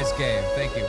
Nice game. Thank you.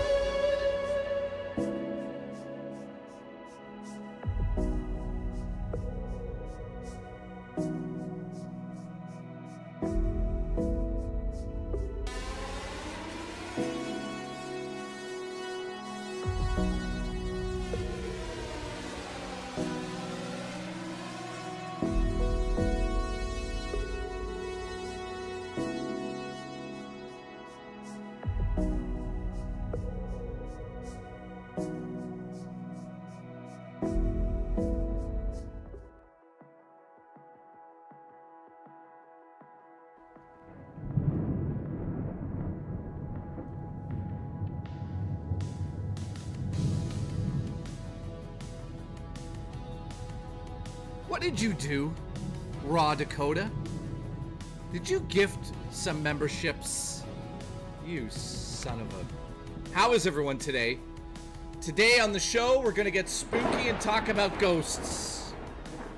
What did you do, Raw Dakota? Did you gift some memberships? You son of a... How is everyone today? Today on the show, we're gonna get spooky and talk about ghosts.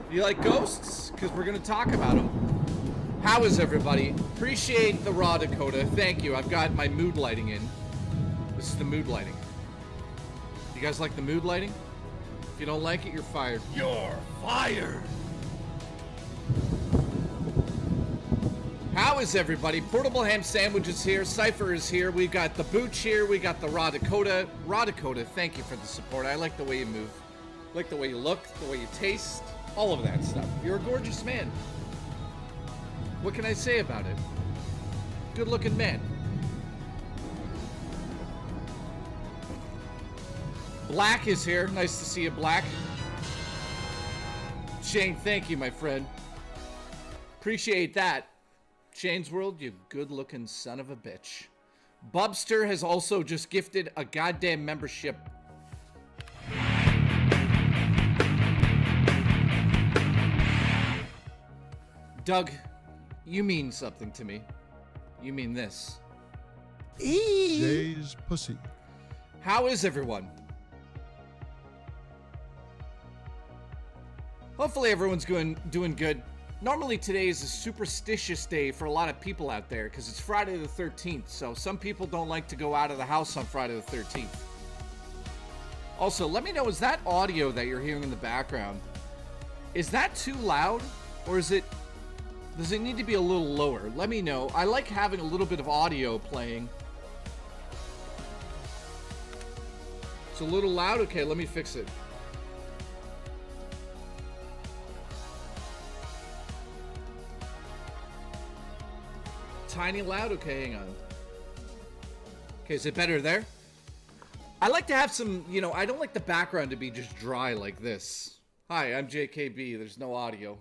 You like ghosts? Because we're gonna talk about them. How is everybody? Appreciate the Raw Dakota. Thank you. I've got my mood lighting in. This is the mood lighting. You guys like the mood lighting? If you don't like it, you're fired. You're fired! How is everybody? Portable Ham Sandwich is here. Cypher is here. We got the Booch here. We got the Raw Dakota. Raw Dakota, thank you for the support. I like the way you move. I like the way you look, the way you taste, all of that stuff. You're a gorgeous man. What can I say about it? Good looking man. Black is here. Nice to see you, Black. Shane, thank you, my friend. Appreciate that. Shane's World, you good-looking son of a bitch. Bubster has also just gifted a goddamn membership. Doug, you mean something to me. You mean this. Jay's pussy. How is everyone? Hopefully everyone's doing good. Normally today is a superstitious day for a lot of people out there because it's Friday the 13th, so some people don't like to go out of the house on Friday the 13th. Also, let me know, is that audio that you're hearing in the background, is that too loud, or does it need to be a little lower? Let me know. I like having a little bit of audio playing. It's a little loud? Okay, let me fix it. Tiny loud? Okay, hang on. Okay, is it better there? I like to have some, you know, I don't like the background to be just dry like this. Hi, I'm JKB. There's no audio.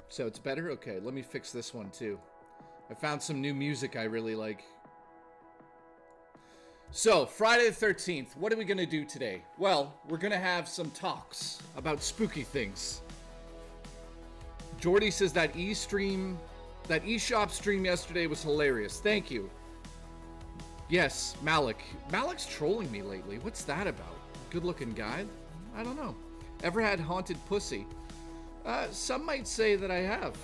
So it's better? Okay, let me fix this one too. I found some new music I really like. So, Friday the 13th, what are we going to do today? Well, we're going to have some talks about spooky things. Jordy says that eShop stream yesterday was hilarious. Thank you. Yes, Malik. Malik's trolling me lately. What's that about? Good looking guy? I don't know. Ever had haunted pussy? Some might say that I have.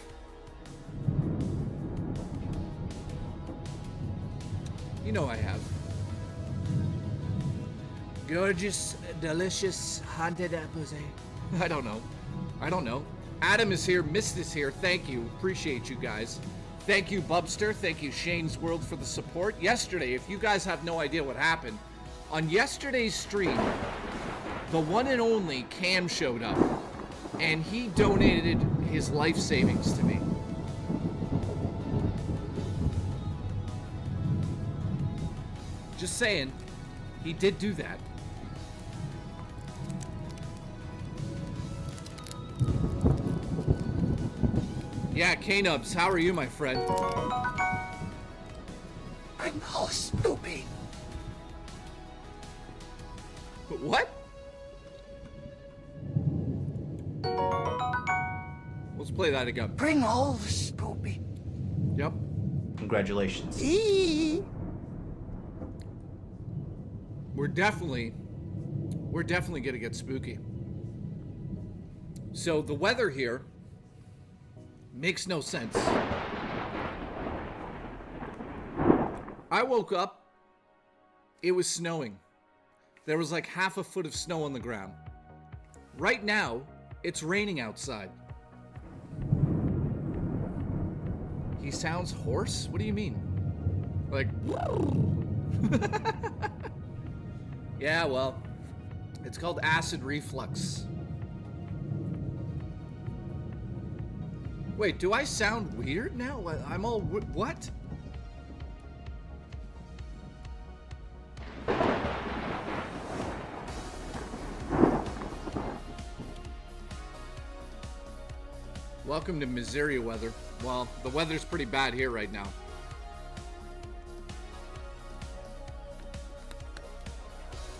You know I have. Gorgeous, delicious, haunted pussy. I don't know. Adam is here. Mist is here. Thank you. Appreciate you guys. Thank you, Bubster. Thank you, Shane's World, for the support. Yesterday, if you guys have no idea what happened, on yesterday's stream, the one and only Cam showed up, and he donated his life savings to me. Just saying, he did do that. Yeah, K-Nubs, how are you, my friend? I'm all stupid. What? Let's play that again. Bring all the stupid. Yep. Congratulations. We're definitely gonna get spooky. So the weather here makes no sense. I woke up, it was snowing. There was like half a foot of snow on the ground. Right now, it's raining outside. He sounds hoarse? What do you mean? Like, yeah, well, it's called acid reflux. Wait, do I sound weird now? I'm all, what? Welcome to Missouri weather. Well, the weather's pretty bad here right now.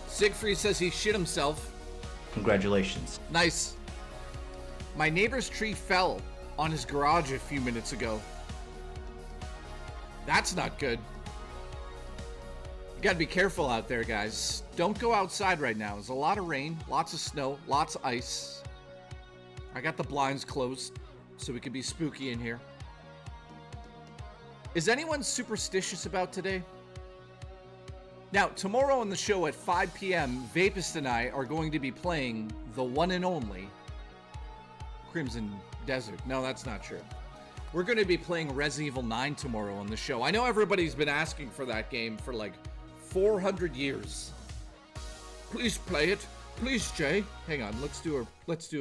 Siegfried says he shit himself. Congratulations. Nice. My neighbor's tree fell on his garage a few minutes ago. That's not good. You gotta be careful out there, guys. Don't go outside right now. There's a lot of rain, lots of snow, lots of ice. I got the blinds closed so we can be spooky in here. Is anyone superstitious about today? Now, tomorrow on the show at 5 p.m., Vapist and I are going to be playing the one and only Crimson Desert. No, that's not true. We're going to be playing Resident Evil 9 tomorrow on the show. I know everybody's been asking for that game for like 400 years. Please play it. Please, Jay. Hang on, let's do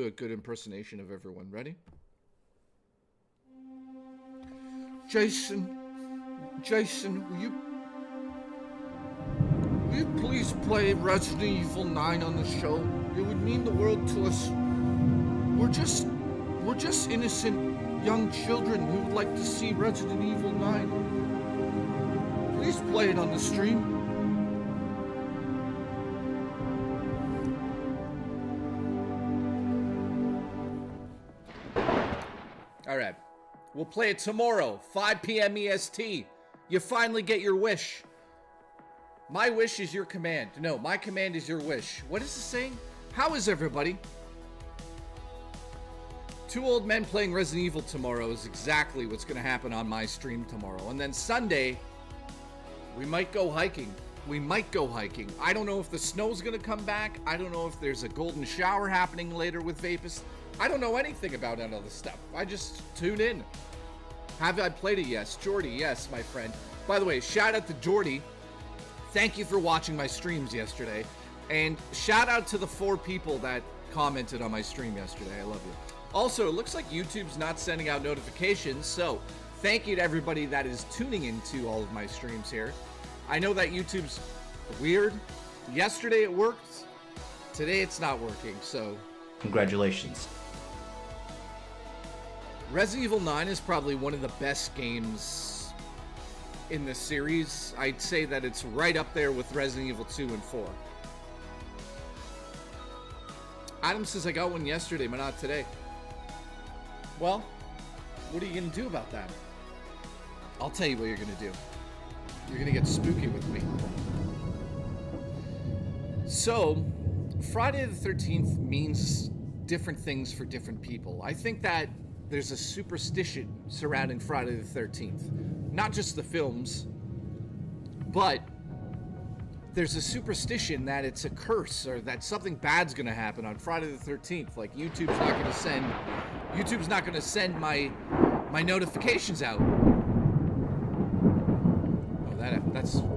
a good impersonation of everyone. Ready? Jason, will you please play Resident Evil 9 on the show? It would mean the world to us. We're just innocent young children who would like to see Resident Evil 9. Please play it on the stream. All right. We'll play it tomorrow, 5 p.m. EST. You finally get your wish. My wish is your command. No, my command is your wish. What is it saying? How is everybody? Two old men playing Resident Evil tomorrow is exactly what's going to happen on my stream tomorrow. And then Sunday, we might go hiking. I don't know if the snow's going to come back. I don't know if there's a golden shower happening later with Vapist. I don't know anything about any of this stuff. I just tune in. Have I played it? Yes. Jordy, yes, my friend. By the way, shout out to Jordy. Thank you for watching my streams yesterday. And shout out to the 4 people that commented on my stream yesterday. I love you. Also, it looks like YouTube's not sending out notifications, so thank you to everybody that is tuning into all of my streams here. I know that YouTube's weird. Yesterday it worked. Today it's not working, so... Congratulations. Resident Evil 9 is probably one of the best games in the series. I'd say that it's right up there with Resident Evil 2 and 4. Adam says, I got one yesterday, but not today. Well, what are you going to do about that? I'll tell you what you're going to do. You're going to get spooky with me. So, Friday the 13th means different things for different people. I think that there's a superstition surrounding Friday the 13th. Not just the films, but there's a superstition that it's a curse or that something bad's gonna happen on Friday the 13th. Like YouTube's not gonna send my notifications out. Oh,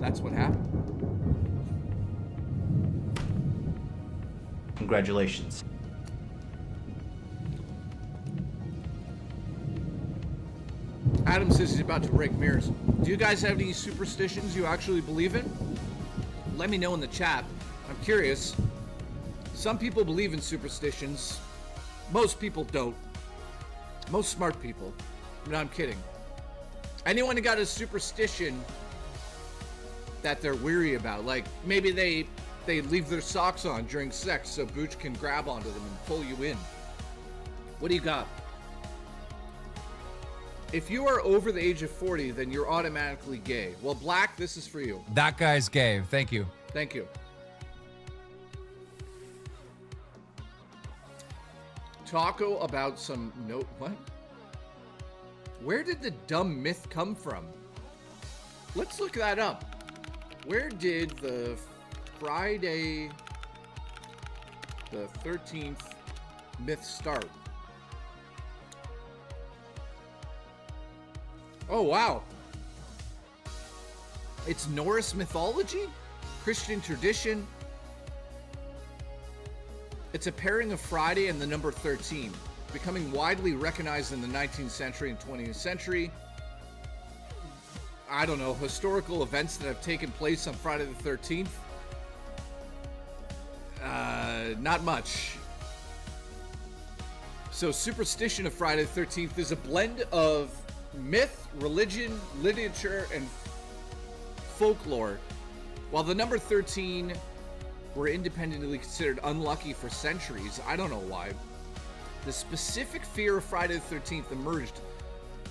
that's what happened. Congratulations. Adam says he's about to break mirrors. Do you guys have any superstitions you actually believe in? Let me know in the chat. I'm curious. Some people believe in superstitions. Most people don't. Most smart people. No, I'm kidding. Anyone who got a superstition that they're weary about, like maybe they leave their socks on during sex so Booch can grab onto them and pull you in. What do you got? If you are over the age of 40, then you're automatically gay. Well, Black, this is for you. That guy's gay. Thank you. Thank you. Taco about some what? Where did the dumb myth come from? Let's look that up. Where did the Friday the 13th myth start? Oh, wow. It's Norse mythology? Christian tradition? It's a pairing of Friday and the number 13, becoming widely recognized in the 19th century and 20th century. I don't know, historical events that have taken place on Friday the 13th? Not much. So, superstition of Friday the 13th is a blend of myth, religion, literature, and folklore. While the number 13 were independently considered unlucky for centuries, I don't know why, the specific fear of Friday the 13th emerged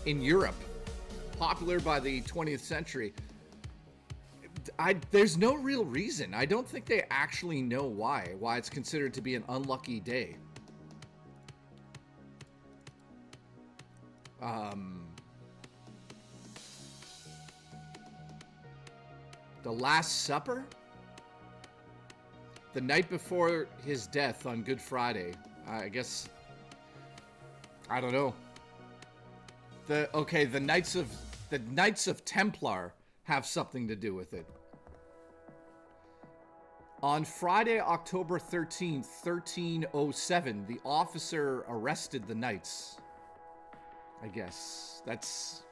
in Europe, popular by the 20th century. There's no real reason. I don't think they actually know why it's considered to be an unlucky day. The Last Supper? The night before his death on Good Friday. I guess, I don't know. The Knights of Templar have something to do with it. On Friday, October 13th, 1307, the officer arrested the knights. I guess that's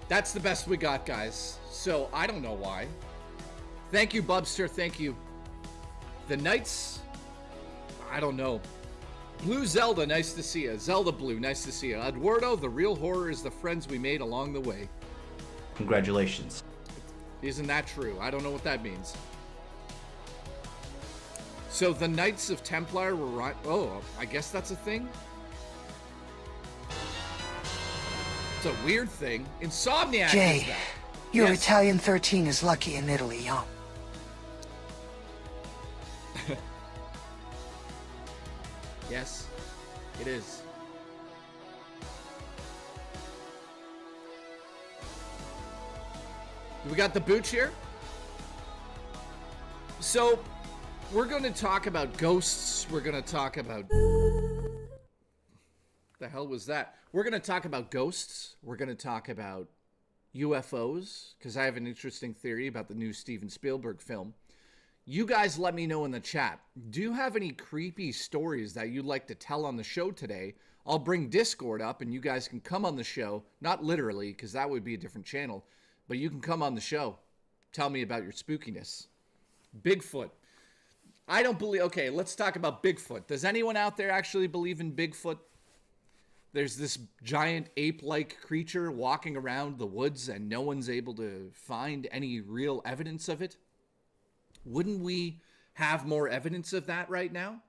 the best we got, guys. So I don't know why. Thank you, Bubster. Thank you. The Knights, I don't know. Blue Zelda, nice to see you. Zelda Blue, nice to see you. Eduardo, the real horror is the friends we made along the way. Congratulations. Isn't that true? I don't know what that means. So the Knights of Templar were right. Oh, I guess that's a thing. It's a weird thing. Insomniac Jay, is that. your Yes. Italian 13 is lucky in Italy, huh? Yes, it is. We got the booch here. So, we're going to talk about ghosts. We're going to talk about... The hell was that? We're going to talk about ghosts. We're going to talk about UFOs, because I have an interesting theory about the new Steven Spielberg film. You guys let me know in the chat. Do you have any creepy stories that you'd like to tell on the show today? I'll bring Discord up and you guys can come on the show. Not literally, because that would be a different channel. But you can come on the show. Tell me about your spookiness. Bigfoot. I don't believe... Okay, let's talk about Bigfoot. Does anyone out there actually believe in Bigfoot? There's this giant ape-like creature walking around the woods and no one's able to find any real evidence of it. Wouldn't we have more evidence of that right now?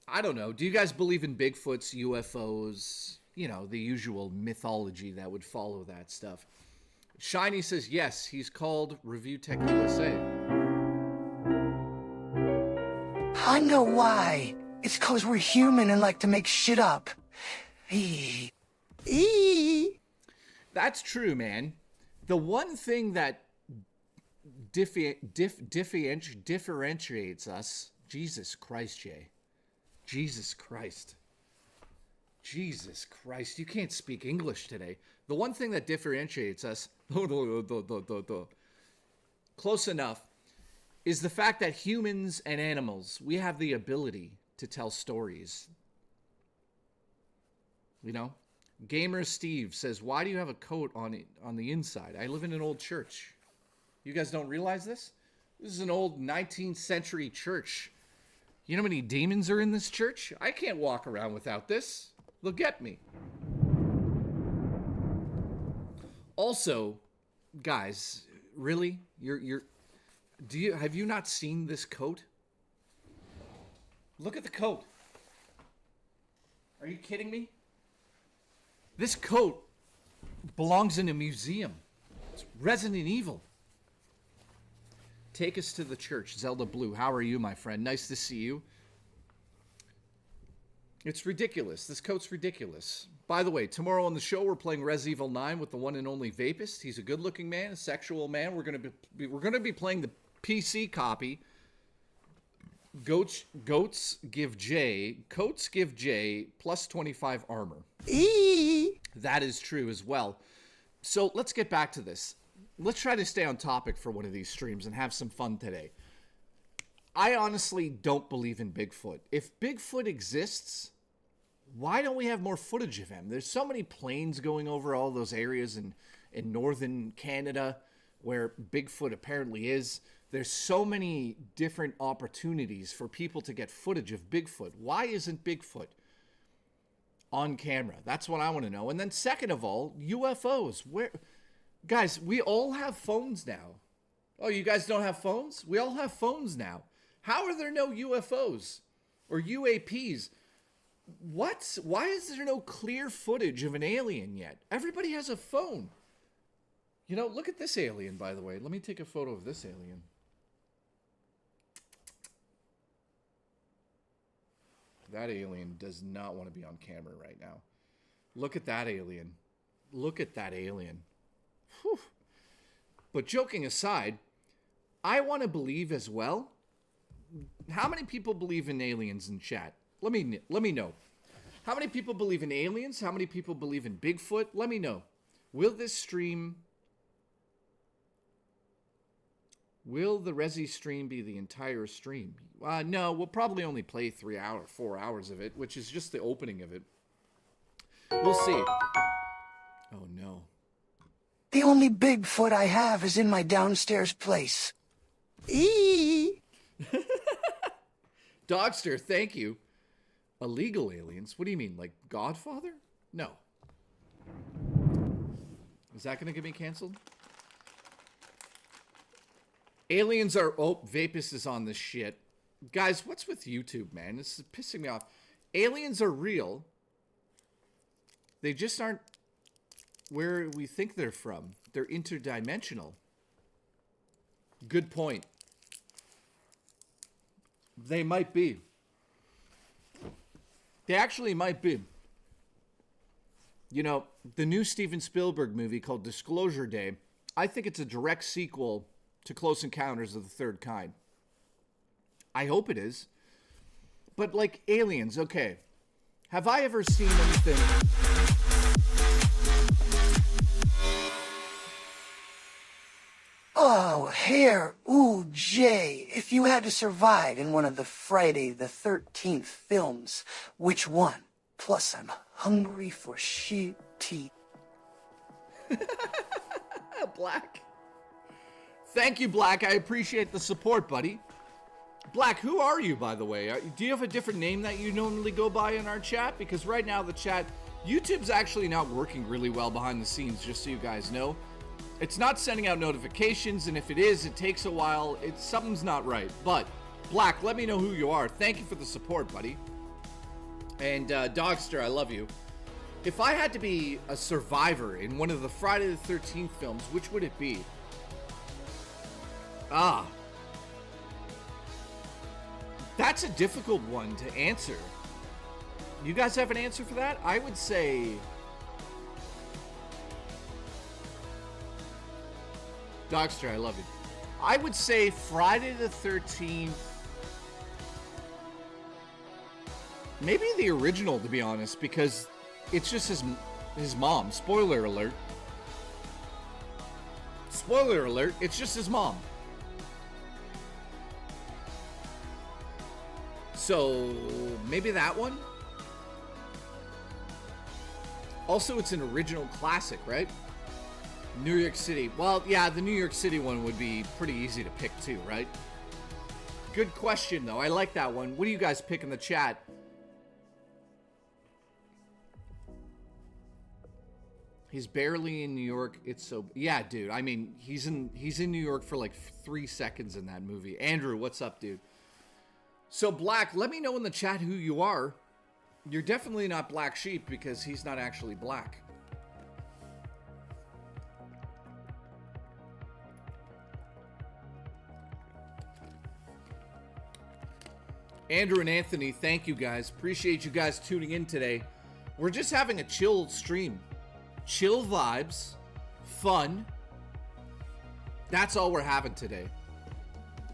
I don't know. Do you guys believe in Bigfoots, UFOs, you know, the usual mythology that would follow that stuff? Shiny says, yes, he's called Review Tech USA. I know why. It's 'cause we're human and like to make shit up. Eee. That's true, man. The one thing that differentiates us... Jesus Christ, Jay. Jesus Christ. Jesus Christ. You can't speak English today. The one thing that differentiates us... Close enough. Is the fact that humans and animals, we have the ability to tell stories. You know? Gamer Steve says, why do you have a coat on the inside? I live in an old church. You guys don't realize this? This is an old 19th century church. You know how many demons are in this church? I can't walk around without this. They'll get me. Also, guys, really? Have you not seen this coat? Look at the coat. Are you kidding me? This coat belongs in a museum. It's Resident Evil. Take us to the church. Zelda Blue, how are you, my friend? Nice to see you. It's ridiculous. This coat's ridiculous. By the way, tomorrow on the show, we're playing Res Evil 9 with the one and only Vapist. He's a good-looking man, a sexual man. We're gonna be playing the PC copy. Coats give J plus 25 armor. That is true as well. So let's get back to this. Let's try to stay on topic for one of these streams and have some fun today. I honestly don't believe in Bigfoot. If Bigfoot exists, why don't we have more footage of him? There's so many planes going over all those areas in northern Canada where Bigfoot apparently is. There's so many different opportunities for people to get footage of Bigfoot. Why isn't Bigfoot on camera? That's what I want to know. And then second of all, UFOs. Where, guys, we all have phones now. Oh, you guys don't have phones? We all have phones now. How are there no UFOs or UAPs? What? Why is there no clear footage of an alien yet? Everybody has a phone. You know, look at this alien, by the way. Let me take a photo of this alien. That alien does not want to be on camera right now. Look at that alien. Look at that alien. Whew. But joking aside, I want to believe as well. How many people believe in aliens in chat? Let me know. How many people believe in aliens? How many people believe in Bigfoot? Let me know. Will the Resi stream be the entire stream? No, we'll probably only play 4 hours of it, which is just the opening of it. We'll see. Oh, no. The only Bigfoot I have is in my downstairs place. Dogster, thank you. Illegal aliens? What do you mean, like Godfather? No. Is that going to get me canceled? Aliens are... Oh, Vapist is on this shit. Guys, what's with YouTube, man? This is pissing me off. Aliens are real. They just aren't where we think they're from. They're interdimensional. Good point. They might be. They actually might be. You know, the new Steven Spielberg movie called Disclosure Day, I think it's a direct sequel to Close Encounters of the Third Kind. I hope it is. But like aliens, okay. Have I ever seen anything... Oh, here, ooh, Jay, if you had to survive in one of the Friday the 13th films, which one? Plus, I'm hungry for shit teeth. Black. Thank you, Black. I appreciate the support, buddy. Black, who are you, by the way? Do you have a different name that you normally go by in our chat? Because right now the chat... YouTube's actually not working really well behind the scenes, just so you guys know. It's not sending out notifications, and if it is, it takes a while. Something's not right. But, Black, let me know who you are. Thank you for the support, buddy. And, Dogster, I love you. If I had to be a survivor in one of the Friday the 13th films, which would it be? That's a difficult one to answer. You guys have an answer for that? I would say... Dogster, I love you. I would say Friday the 13th... Maybe the original, to be honest, because it's just his mom. Spoiler alert. Spoiler alert, it's just his mom. So, maybe that one? Also, it's an original classic, right? New York City. Well, yeah, the New York City one would be pretty easy to pick too, right? Good question, though. I like that one. What do you guys pick in the chat? He's barely in New York. It's so... Yeah, dude. I mean, he's in New York for like 3 seconds in that movie. Andrew, what's up, dude? So, Black, let me know in the chat who you are. You're definitely not Black Sheep because he's not actually black. Andrew and Anthony, thank you guys. Appreciate you guys tuning in today. We're just having a chill stream. Chill vibes, fun. That's all we're having today.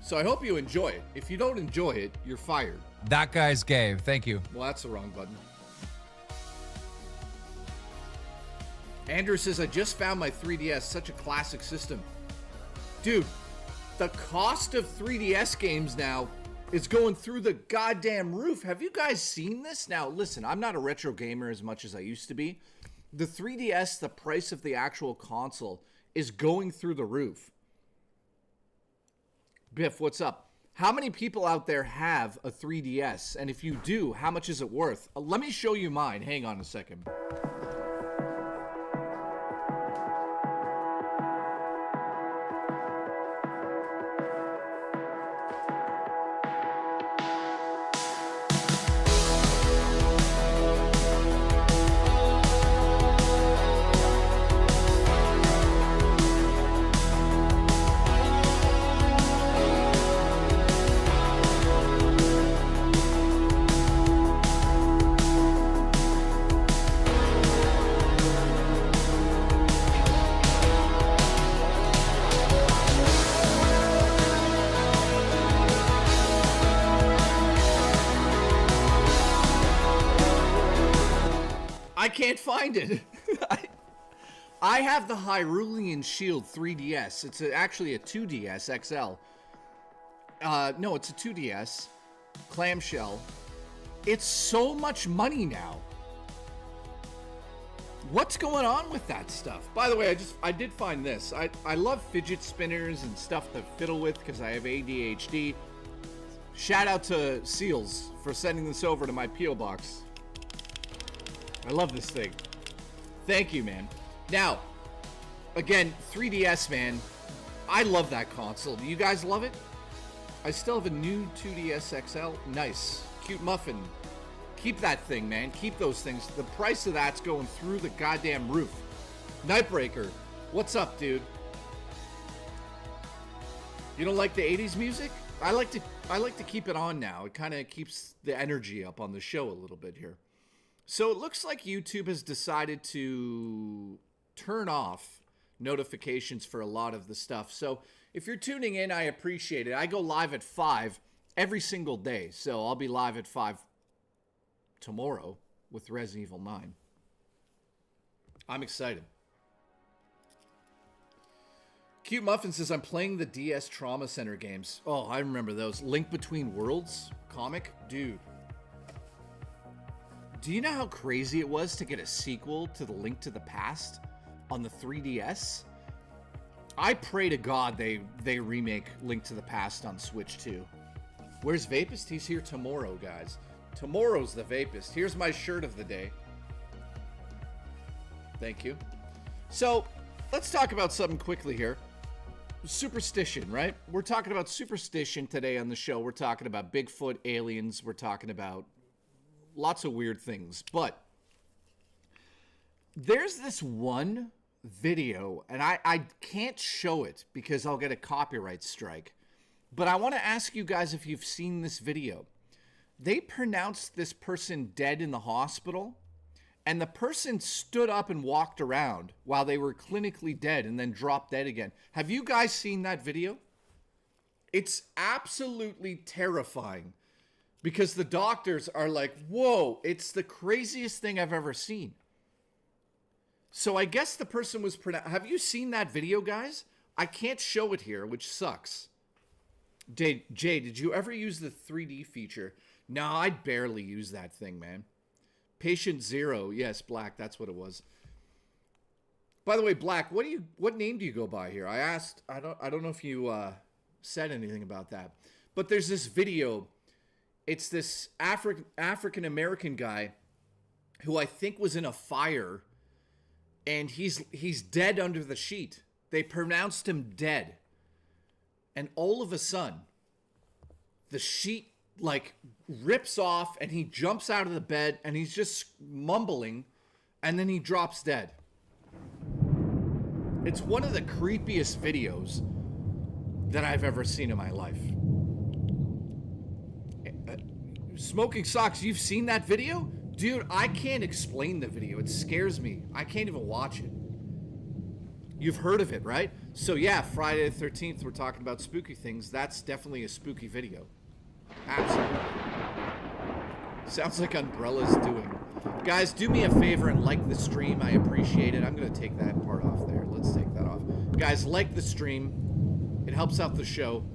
So I hope you enjoy it. If you don't enjoy it, you're fired. That guy's gay. Thank you. Well, that's the wrong button. Andrew says, I just found my 3DS. Such a classic system. Dude, the cost of 3DS games now is going through the goddamn roof. Have you guys seen this? Now, listen, I'm not a retro gamer as much as I used to be. The 3DS, the price of the actual console, is going through the roof. Biff, what's up? How many people out there have a 3DS? And if you do, how much is it worth? Let me show you mine. Hang on a second. I can't find it. I have the Hyrulean Shield 3DS. It's actually a 2DS XL. No, it's a 2DS clamshell. It's so much money now. What's going on with that stuff? By the way, I did find this. I love fidget spinners and stuff to fiddle with because I have ADHD. Shout out to Seals for sending this over to my P.O. box. I love this thing. Thank you, man. Now, again, 3DS, man. I love that console. Do you guys love it? I still have a new 2DS XL. Nice. Cute muffin. Keep that thing, man. Keep those things. The price of that's going through the goddamn roof. Nightbreaker. What's up, dude? You don't like the 80s music? I like to keep it on now. It kind of keeps the energy up on the show a little bit here. So it looks like YouTube has decided to turn off notifications for a lot of the stuff. So if you're tuning in, I appreciate it. I go live at 5 every single day. So I'll be live at 5 tomorrow with Resident Evil 9. I'm excited. Cute Muffin says, I'm playing the DS Trauma Center games. Oh, I remember those. Link Between Worlds comic? Dude. Do you know how crazy it was to get a sequel to the Link to the Past on the 3DS? I pray to God they remake Link to the Past on Switch too. Where's Vapist? He's here tomorrow, guys. Tomorrow's the Vapist. Here's my shirt of the day. Thank you. So, let's talk about something quickly here. Superstition, right? We're talking about superstition today on the show. We're talking about Bigfoot, aliens. We're talking about lots of weird things, but there's this one video, and I can't show it because I'll get a copyright strike, but I want to ask you guys if you've seen this video. They pronounced this person dead in the hospital, and the person stood up and walked around while they were clinically dead and then dropped dead again. Have you guys seen that video? It's absolutely terrifying. Because the doctors are like, whoa, it's the craziest thing I've ever seen. So I guess the person was have you seen that video, guys? I can't show it here, which sucks. Jay, did you ever use the 3D feature? No, I barely use that thing, man. Patient Zero. Yes, Black, that's what it was. By the way, Black, what name do you go by here? I asked, I don't know if you said anything about that. But there's this video. It's this African-American guy who I think was in a fire, and he's dead under the sheet. They pronounced him dead. And all of a sudden, the sheet, like, rips off, and he jumps out of the bed, and he's just mumbling, and then he drops dead. It's one of the creepiest videos that I've ever seen in my life. Smoking Socks, you've seen that video? Dude, I can't explain the video. It scares me. I can't even watch it. You've heard of it, right? So yeah, Friday the 13th, we're talking about spooky things. That's definitely a spooky video. Absolutely. Sounds like Umbrella's doing. Guys, do me a favor and like the stream. I appreciate it. I'm going to take that part off there. Let's take that off. Guys, like the stream. It helps out the show.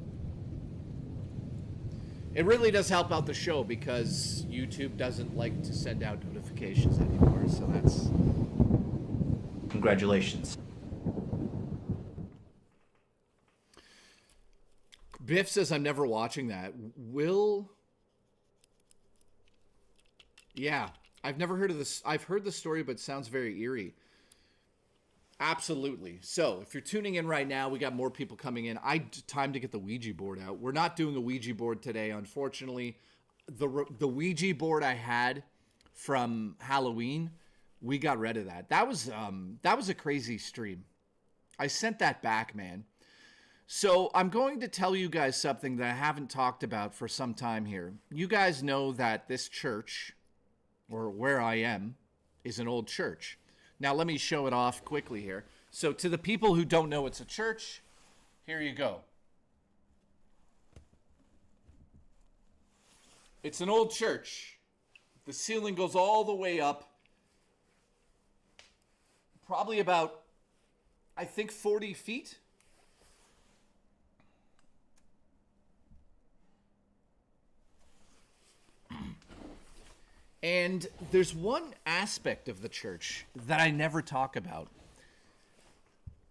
It really does help out the show because YouTube doesn't like to send out notifications anymore. So that's... Congratulations. Biff says, I'm never watching that. Will... Yeah, I've never heard of this. I've heard the story, but it sounds very eerie. Absolutely. So, if you're tuning in right now, we got more people coming in. Time to get the Ouija board out. We're not doing a Ouija board today, unfortunately. The Ouija board I had from Halloween, we got rid of that. That was a crazy stream. I sent that back, man. So, I'm going to tell you guys something that I haven't talked about for some time here. You guys know that this church, or where I am, is an old church. Now, let me show it off quickly here. So, to the people who don't know it's a church, here you go. It's an old church. The ceiling goes all the way up. Probably about, I think, 40 feet. And there's one aspect of the church that I never talk about.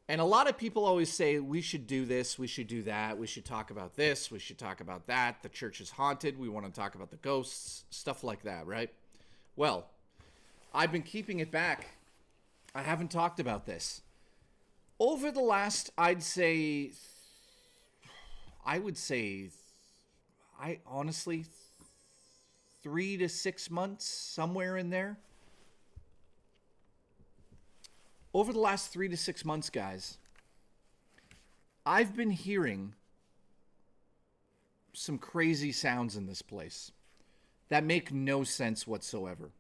And a lot of people always say, we should do this, we should do that, we should talk about this, we should talk about that, the church is haunted, we want to talk about the ghosts, stuff like that, right? Well, I've been keeping it back. I haven't talked about this. Over the last, I honestly, 3 to 6 months, somewhere in there. Over the last 3 to 6 months, guys, I've been hearing some crazy sounds in this place that make no sense whatsoever.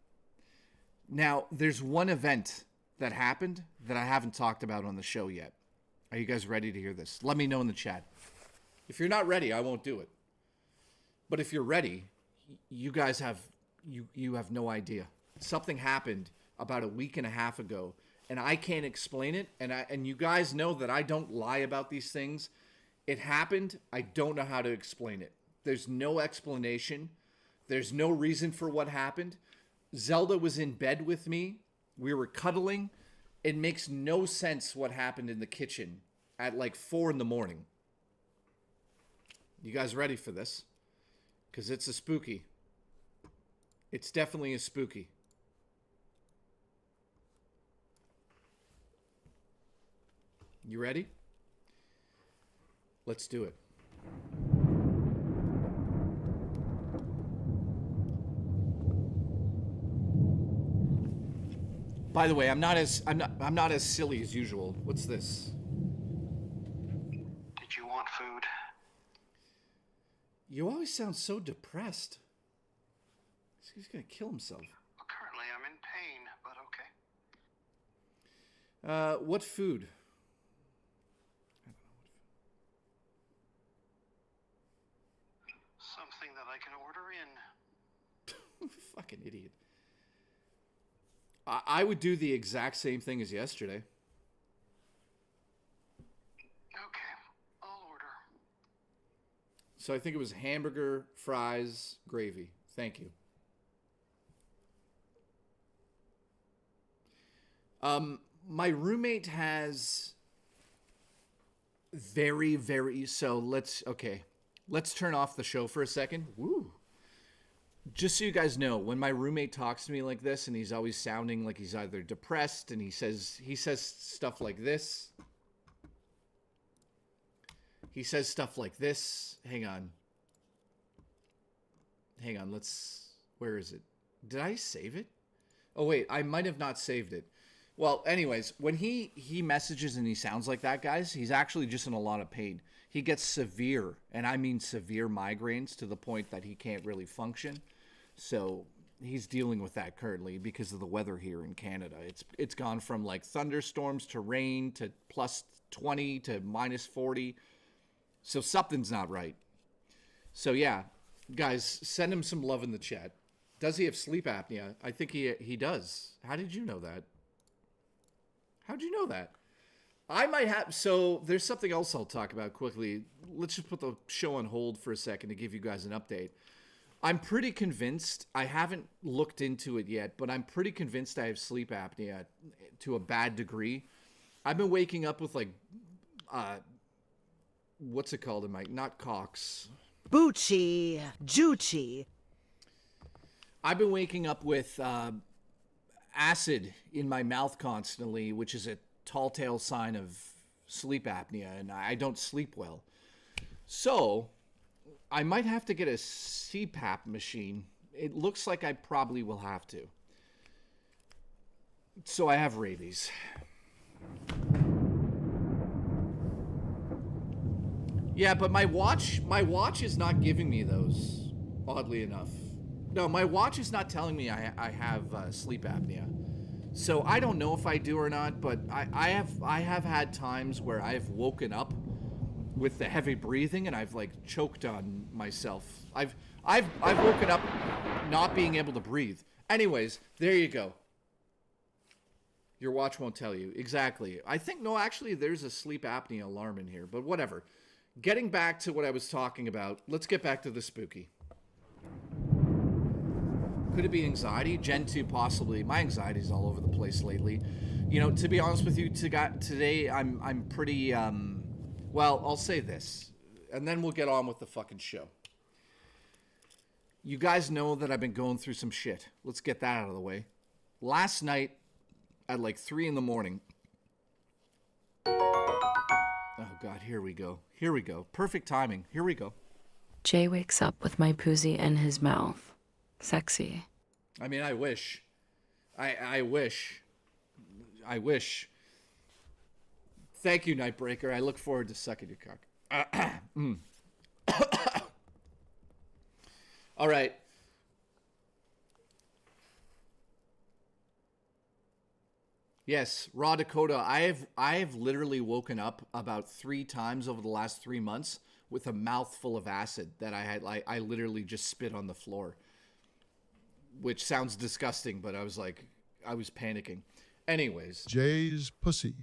Now, there's one event that happened that I haven't talked about on the show yet. Are you guys ready to hear this? Let me know in the chat. If you're not ready, I won't do it. But if you're ready, you guys have you have no idea. Something happened about a week and a half ago, and I can't explain it. And you guys know that I don't lie about these things. It happened. I don't know how to explain it. There's no explanation. There's no reason for what happened. Zelda was in bed with me. We were cuddling. It makes no sense what happened in the kitchen at like 4 a.m. You guys ready for this? Because it's a spooky. It's definitely a spooky. You ready? Let's do it. By the way, I'm not as silly as usual. What's this? Did you want food? You always sound so depressed. He's gonna kill himself. Well, currently I'm in pain, but okay. What food? I don't know what food. Something that I can order in. Fucking idiot. I would do the exact same thing as yesterday. Okay, I'll order. So I think it was hamburger, fries, gravy. Thank you. My roommate has so let's turn off the show for a second. Woo. Just so you guys know, when my roommate talks to me like this and he's always sounding like he's either depressed and he says stuff like this. He says stuff like this. Hang on, where is it? Did I save it? Oh wait, I might have not saved it. Well, anyways, when he messages and he sounds like that, guys, he's actually just in a lot of pain. He gets severe, and I mean severe migraines to the point that he can't really function. So he's dealing with that currently because of the weather here in Canada. It's gone from like thunderstorms to rain to plus 20 to minus 40. So something's not right. So yeah, guys, send him some love in the chat. Does he have sleep apnea? I think he does. How did you know that? How'd you know that? I might have... So there's something else I'll talk about quickly. Let's just put the show on hold for a second to give you guys an update. I'm pretty convinced, I haven't looked into it yet, but I'm pretty convinced I have sleep apnea to a bad degree. I've been waking up with like, what's it called in my... Not Cox. Bucci, Jucci. I've been waking up with acid in my mouth constantly, which is a tall tale sign of sleep apnea, and I don't sleep well. So I might have to get a CPAP machine. It looks like I probably will have to. So I have rabies. Yeah, but my watch is not giving me those, oddly enough. No, my watch is not telling me I have sleep apnea. So I don't know if I do or not, but I have had times where I've woken up with the heavy breathing and I've like choked on myself. I've woken up not being able to breathe. Anyways, there you go. Your watch won't tell you. Exactly. I think, no, actually there's a sleep apnea alarm in here, but whatever. Getting back to what I was talking about, let's get back to the spooky. Could it be anxiety? Gen 2 possibly. My anxiety's all over the place lately. You know, to be honest with you, today I'm pretty, well, I'll say this, and then we'll get on with the fucking show. You guys know that I've been going through some shit. Let's get that out of the way. Last night, at like 3 in the morning. Oh, God, here we go. Here we go. Perfect timing. Here we go. Jay wakes up with my poozy in his mouth. Sexy. I mean, I wish. I wish. I wish. Thank you, Nightbreaker. I look forward to sucking your cock. All right. Yes, Raw Dakota. I have literally woken up about 3 times over the last 3 months with a mouthful of acid that I literally just spit on the floor. Which sounds disgusting, but I was panicking. Anyways. Jay's pussy.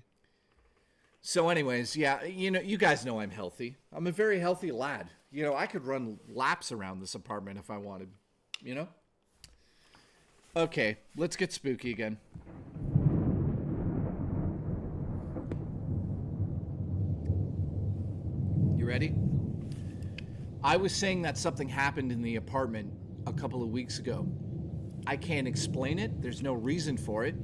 So anyways, yeah, you know, you guys know I'm healthy. I'm a very healthy lad. You know, I could run laps around this apartment if I wanted, you know? Okay, let's get spooky again. You ready? I was saying that something happened in the apartment a couple of weeks ago. I can't explain it. There's no reason for it.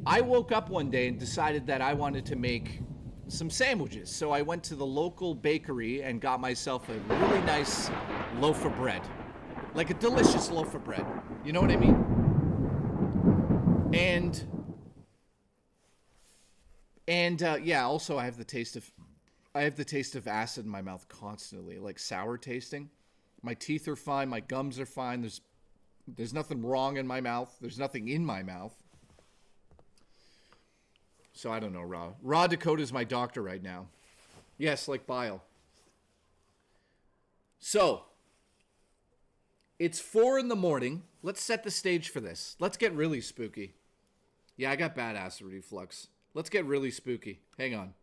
I woke up one day and decided that I wanted to make some sandwiches. So I went to the local bakery and got myself a really nice loaf of bread. Like a delicious loaf of bread. You know what I mean? And yeah, also I have the taste of acid in my mouth constantly, like sour tasting. My teeth are fine, my gums are fine. There's nothing wrong in my mouth. There's nothing in my mouth. So I don't know, Raw. Raw Dakota's my doctor right now. Yes, like bile. So, it's 4 in the morning. Let's set the stage for this. Let's get really spooky. Yeah, I got bad acid reflux. Let's get really spooky. Hang on.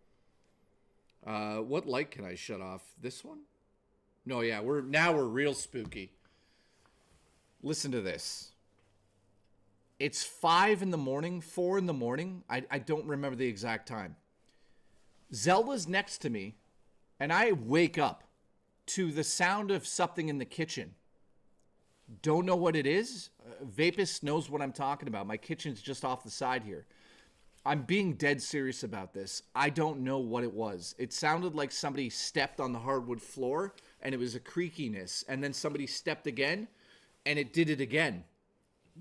What light can I shut off? This one? No, yeah, we're real spooky. Listen to this. It's 5 in the morning, 4 in the morning. I don't remember the exact time. Zelda's next to me, and I wake up to the sound of something in the kitchen. Don't know what it is. Vapus knows what I'm talking about. My kitchen's just off the side here. I'm being dead serious about this. I don't know what it was. It sounded like somebody stepped on the hardwood floor, and it was a creakiness. And then somebody stepped again, and it did it again.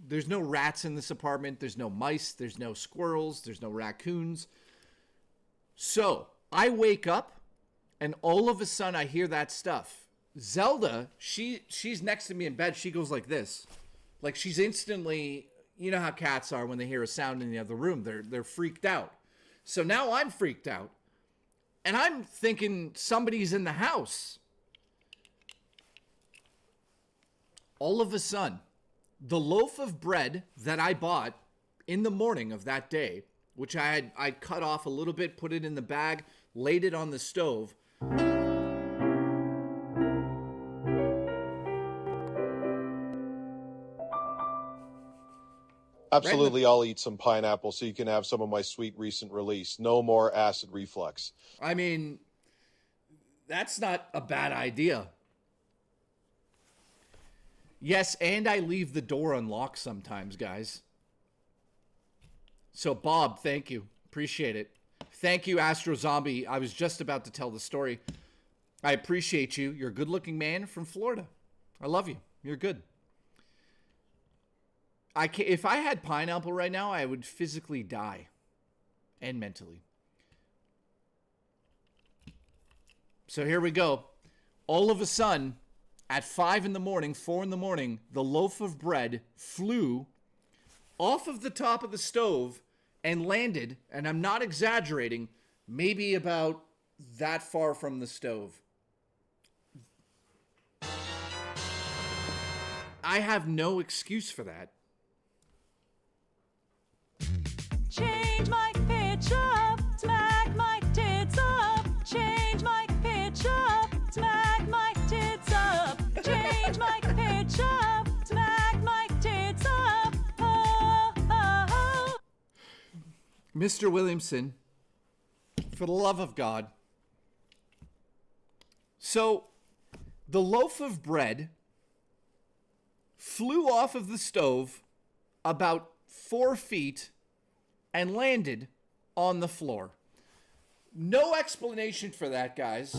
There's no rats in this apartment. There's no mice. There's no squirrels. There's no raccoons. So I wake up, and all of a sudden I hear that stuff. Zelda, she's next to me in bed. She goes like this. Like she's instantly, you know how cats are when they hear a sound in the other room. They're freaked out. So now I'm freaked out. And I'm thinking somebody's in the house. All of a sudden, the loaf of bread that I bought in the morning of that day, which I cut off a little bit, put it in the bag, laid it on the stove. Absolutely, I'll eat some pineapple so you can have some of my sweet recent release. No more acid reflux. I mean, that's not a bad idea. Yes, and I leave the door unlocked sometimes, guys. So, Bob, thank you. Appreciate it. Thank you, Astro Zombie. I was just about to tell the story. I appreciate you. You're a good-looking man from Florida. I love you. You're good. If I had pineapple right now, I would physically die. And mentally. So here we go. All of a sudden, at 5 in the morning, 4 in the morning, the loaf of bread flew off of the top of the stove and landed, and I'm not exaggerating, maybe about that far from the stove. I have no excuse for that. Change my pitch up, smack my tits up. Change my pitch up, smack my tits up. Change my pitch up, smack my tits up. Oh, oh, oh. Mr. Williamson, for the love of God. So, the loaf of bread flew off of the stove about 4 feet and landed on the floor. No explanation for that, guys.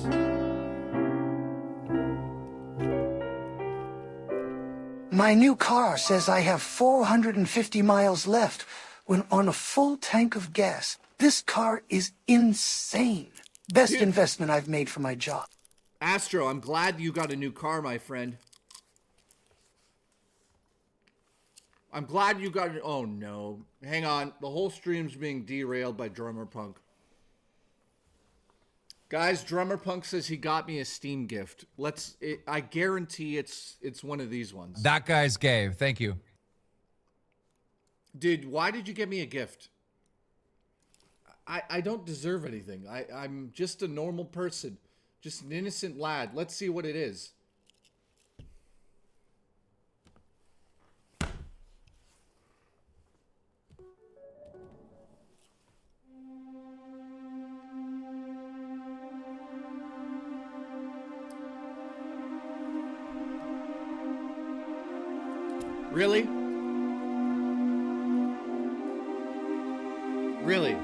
My new car says I have 450 miles left when on a full tank of gas. This car is insane. Best investment I've made for my job. Astro, I'm glad you got a new car, my friend. I'm glad you got it. Oh, no. Hang on. The whole stream's being derailed by Drummer Punk. Guys, Drummer Punk says he got me a Steam gift. I guarantee it's one of these ones. That guy's gay. Thank you. Dude, why did you get me a gift? I don't deserve anything. I'm just a normal person. Just an innocent lad. Let's see what it is. Really? Really?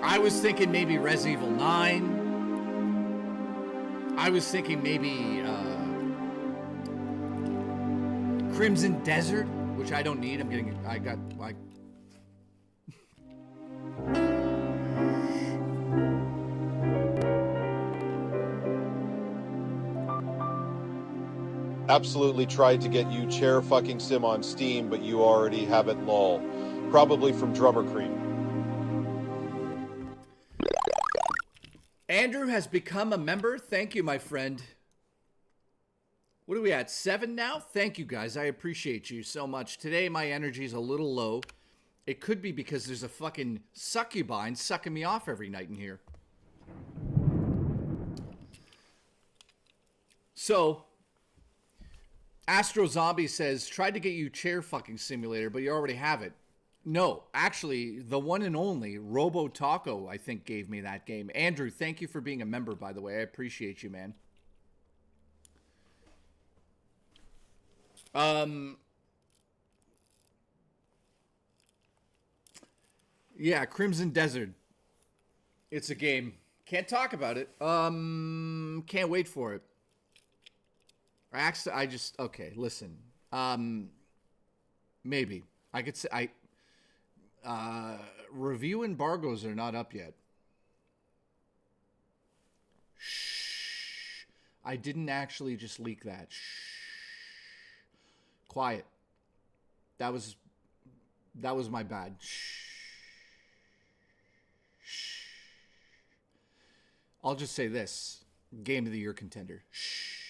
I was thinking maybe Res Evil 9. I was thinking maybe Crimson Desert, which I don't need. I got like. Absolutely tried to get you Chair Fucking Sim on Steam, but you already have it, lol. Probably from Drummer Cream. Andrew has become a member. Thank you, my friend. What are we at? 7 now? Thank you, guys. I appreciate you so much. Today, my energy is a little low. It could be because there's a fucking succubine sucking me off every night in here. So, Astro Zombie says, tried to get you Chair Fucking Simulator, but you already have it. No, actually, the one and only Robo Taco, I think, gave me that game. Andrew, thank you for being a member, by the way. I appreciate you, man. Yeah, Crimson Desert. It's a game. Can't talk about it. Can't wait for it. Okay, listen. Maybe. I could say, review embargoes are not up yet. Shh. I didn't actually just leak that. Shh. Quiet. That was my bad. Shh. Shh. I'll just say this. Game of the Year contender. Shh.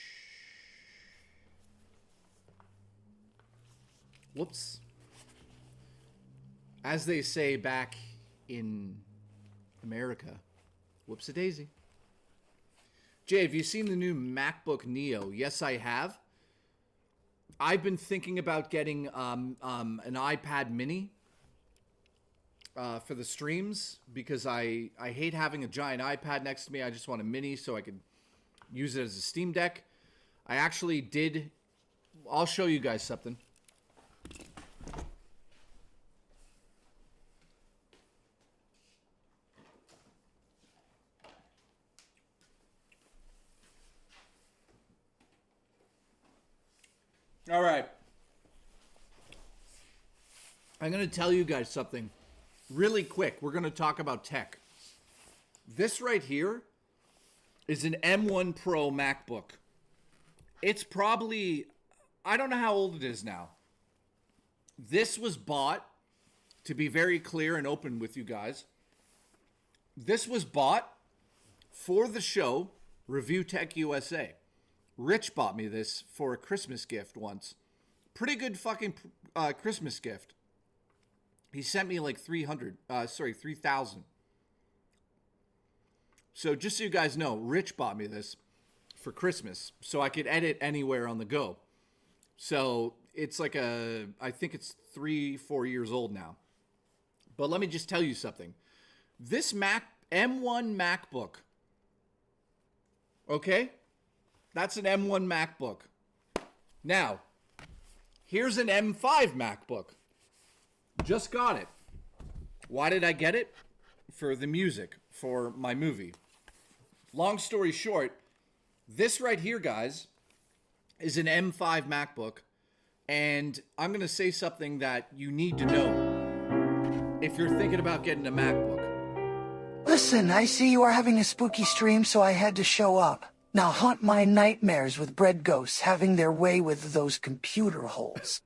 Whoops. As they say back in America, whoops-a-daisy. Jay, have you seen the new MacBook Neo? Yes, I have. I've been thinking about getting an iPad mini for the streams because I hate having a giant iPad next to me. I just want a mini so I could use it as a Steam Deck. I actually did. I'll show you guys something. All right. I'm going to tell you guys something really quick. We're going to talk about tech. This right here is an M1 Pro MacBook. It's probably, I don't know how old it is now. This was bought, to be very clear and open with you guys, this was bought for the show, Review Tech USA. Rich bought me this for a Christmas gift once. Pretty good fucking Christmas gift. He sent me like 3,000. So just so you guys know, Rich bought me this for Christmas so I could edit anywhere on the go. So it's like I think it's 3-4 years old now. But let me just tell you something. This M1 MacBook, okay? That's an M1 MacBook. Now, here's an M5 MacBook. Just got it. Why did I get it? For the music, for my movie. Long story short, this right here, guys, is an M5 MacBook. And I'm going to say something that you need to know if you're thinking about getting a MacBook. Listen, I see you are having a spooky stream, so I had to show up. Now haunt my nightmares with bread ghosts having their way with those computer holes.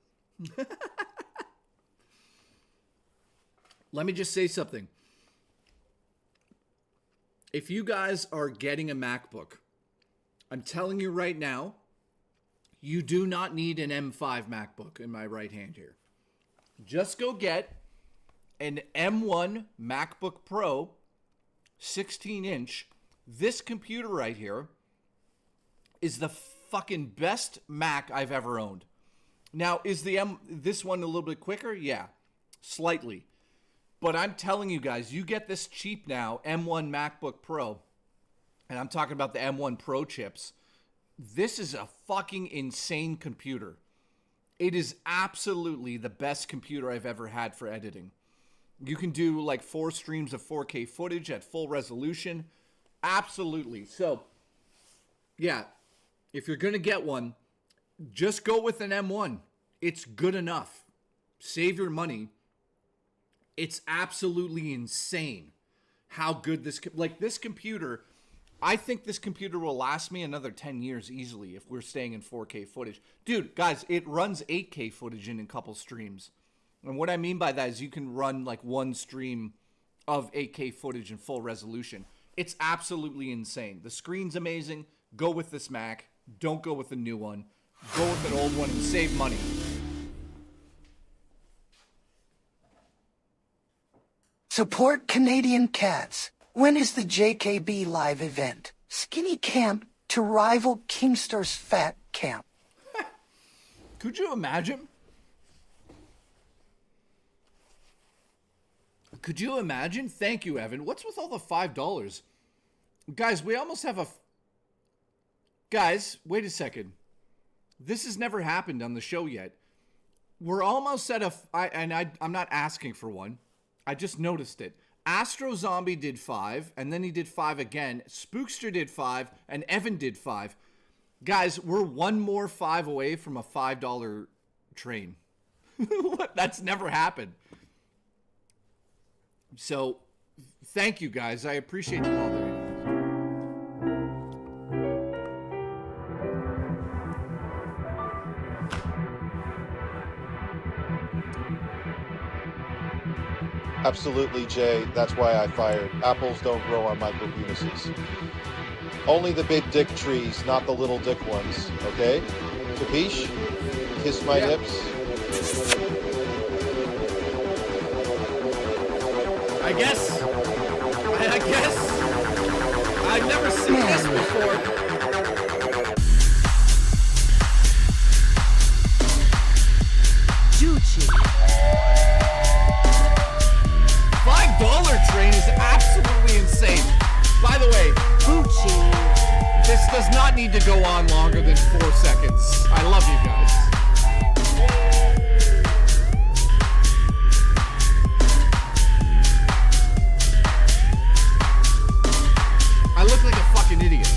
Let me just say something. If you guys are getting a MacBook, I'm telling you right now, you do not need an M5 MacBook in my right hand here. Just go get an M1 MacBook Pro 16-inch. This computer right here is the fucking best Mac I've ever owned. Now, is this one a little bit quicker? Yeah, slightly. But I'm telling you guys, you get this cheap now, M1 MacBook Pro, and I'm talking about the M1 Pro chips. This is a fucking insane computer. It is absolutely the best computer I've ever had for editing. You can do like 4 streams of 4K footage at full resolution. Absolutely. So, yeah. If you're going to get one, just go with an M1. It's good enough. Save your money. It's absolutely insane how good this computer, I think this computer will last me another 10 years easily if we're staying in 4K footage. Dude, guys, it runs 8K footage in a couple streams. And what I mean by that is you can run like one stream of 8K footage in full resolution. It's absolutely insane. The screen's amazing. Go with this Mac. Don't go with a new one. Go with an old one and save money. Support Canadian cats. When is the JKB live event? Skinny camp to rival Keemstar's fat camp. Could you imagine? Could you imagine? Thank you, Evan. What's with all the $5? Guys, we almost have a... Guys, wait a second. This has never happened on the show yet. We're almost at I'm not asking for one. I just noticed it. Astro Zombie did 5, and then he did 5 again. Spookster did 5, and Evan did 5. Guys, we're one more 5 away from a $5 train. That's never happened. So, thank you guys. I appreciate the call there. Absolutely, Jay. That's why I fired. Apples don't grow on micro penises. Only the big dick trees, not the little dick ones. Okay? Capiche? Kiss my lips. I guess. I've never seen this before. Juchi. $5 train is absolutely insane. By the way, Bucci. this does not need to go on longer than 4 seconds. I love you guys. I look like a fucking idiot.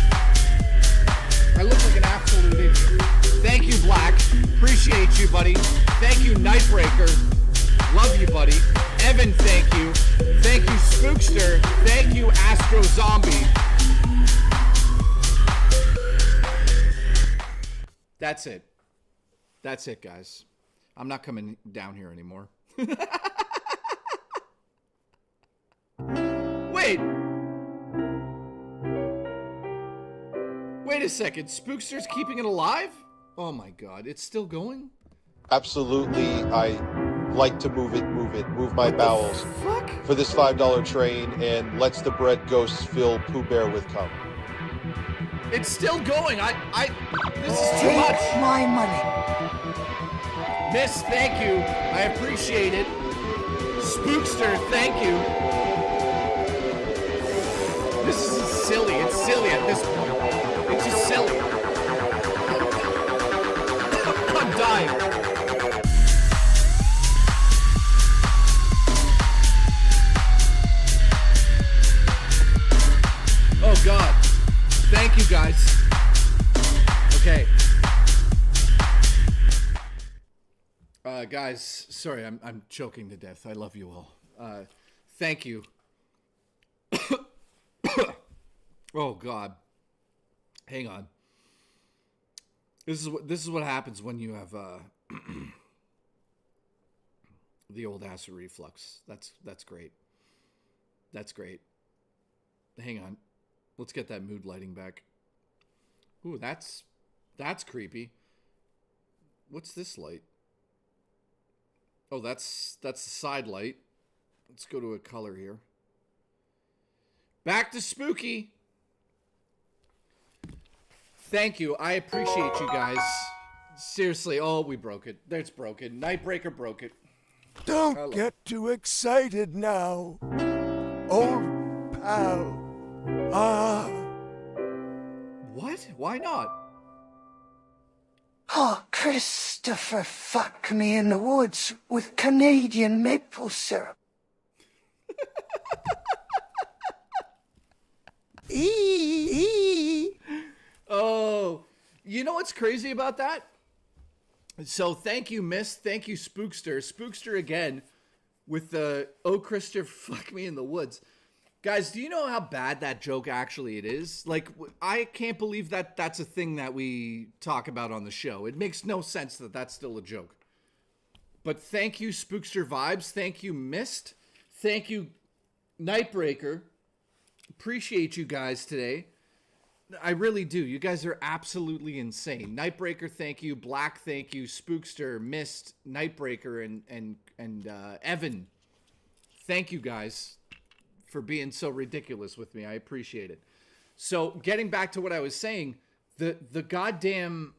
I look like an absolute idiot. Thank you, Black. Appreciate you, buddy. Thank you, Nightbreaker. Love you, buddy. Evan, thank you. Thank you, Spookster. Thank you, Astro Zombie. That's it. That's it, guys. I'm not coming down here anymore. Wait. Wait a second. Spookster's keeping it alive? Oh my god. It's still going? Absolutely, I like to move my bowels. Fuck? For this $5 train and lets the bread ghosts fill Pooh Bear with cum. It's still going. This is too Take much. my money. Miss, thank you. I appreciate it. Spookster, thank you. This is silly. It's silly at this point. It's just silly. I'm dying. Oh god. Thank you guys. Okay. Guys, sorry, I'm choking to death. I love you all. Thank you. Oh God. Hang on. This is what happens when you have the old acid reflux. That's great. That's great. Hang on. Let's get that mood lighting back. Ooh, that's creepy. What's this light? Oh, that's the side light. Let's go to a color here. Back to spooky. Thank you. I appreciate you guys. Seriously. Oh, we broke it. It's broken. Nightbreaker broke it. Don't get too excited now, old pal. What? Why not? Oh, Christopher, fuck me in the woods with Canadian maple syrup. Oh, you know what's crazy about that? So thank you, Miss. Thank you, Spookster. Spookster again with the, oh, Christopher, fuck me in the woods. Guys, do you know how bad that joke actually it is? Like, I can't believe that that's a thing that we talk about on the show. It makes no sense that that's still a joke. But thank you, Spookster Vibes. Thank you, Mist. Thank you, Nightbreaker. Appreciate you guys today. I really do. You guys are absolutely insane. Nightbreaker, thank you. Black, thank you. Spookster, Mist, Nightbreaker, and Evan. Thank you guys for being so ridiculous with me. I appreciate it. So, getting back to what I was saying, the goddamn...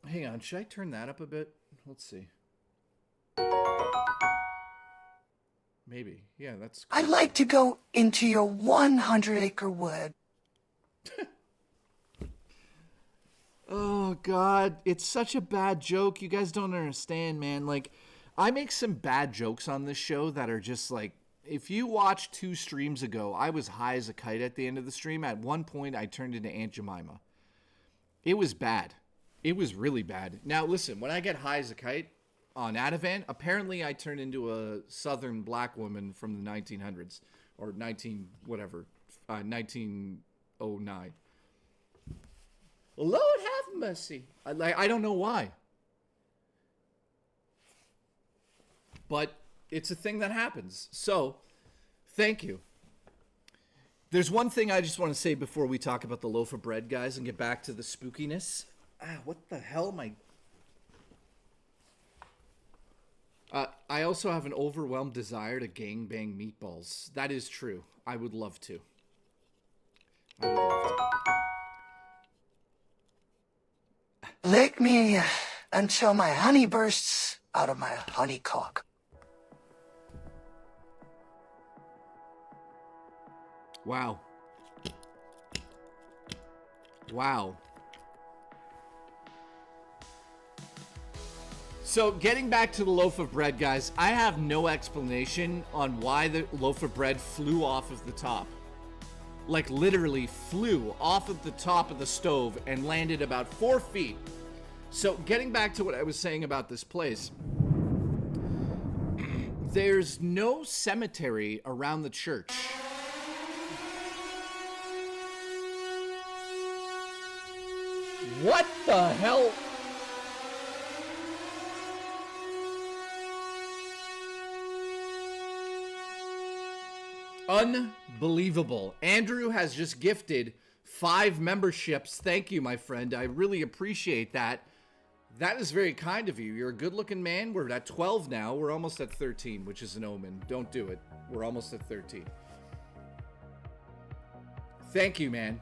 Hang on, should I turn that up a bit? Let's see. Maybe. Yeah, that's cool. I'd like to go into your 100-acre wood. Oh, God. It's such a bad joke. You guys don't understand, man. Like, I make some bad jokes on this show that are just like, if you watched 2 streams ago, I was high as a kite at the end of the stream. At one point, I turned into Aunt Jemima. It was bad. It was really bad. Now, listen, when I get high as a kite on Ativan, apparently I turn into a southern black woman from the 1900s. Or 1909. Lord have mercy. I don't know why. But It's a thing that happens. So, thank you. There's one thing I just want to say before we talk about the loaf of bread, guys, and get back to the spookiness. What the hell am I also have an overwhelmed desire to gangbang meatballs. That is true. I would love to. Lick me until my honey bursts out of my honey cock. Wow. Wow. So, getting back to the loaf of bread, guys, I have no explanation on why the loaf of bread flew off of the top. Like, literally flew off of the top of the stove and landed about 4 feet. So, getting back to what I was saying about this place, there's no cemetery around the church. What the hell? Unbelievable. Andrew has just gifted 5 memberships. Thank you, my friend. I really appreciate that. That is very kind of you. You're a good-looking man. We're at 12 now. We're almost at 13, which is an omen. Don't do it. We're almost at 13. Thank you, man.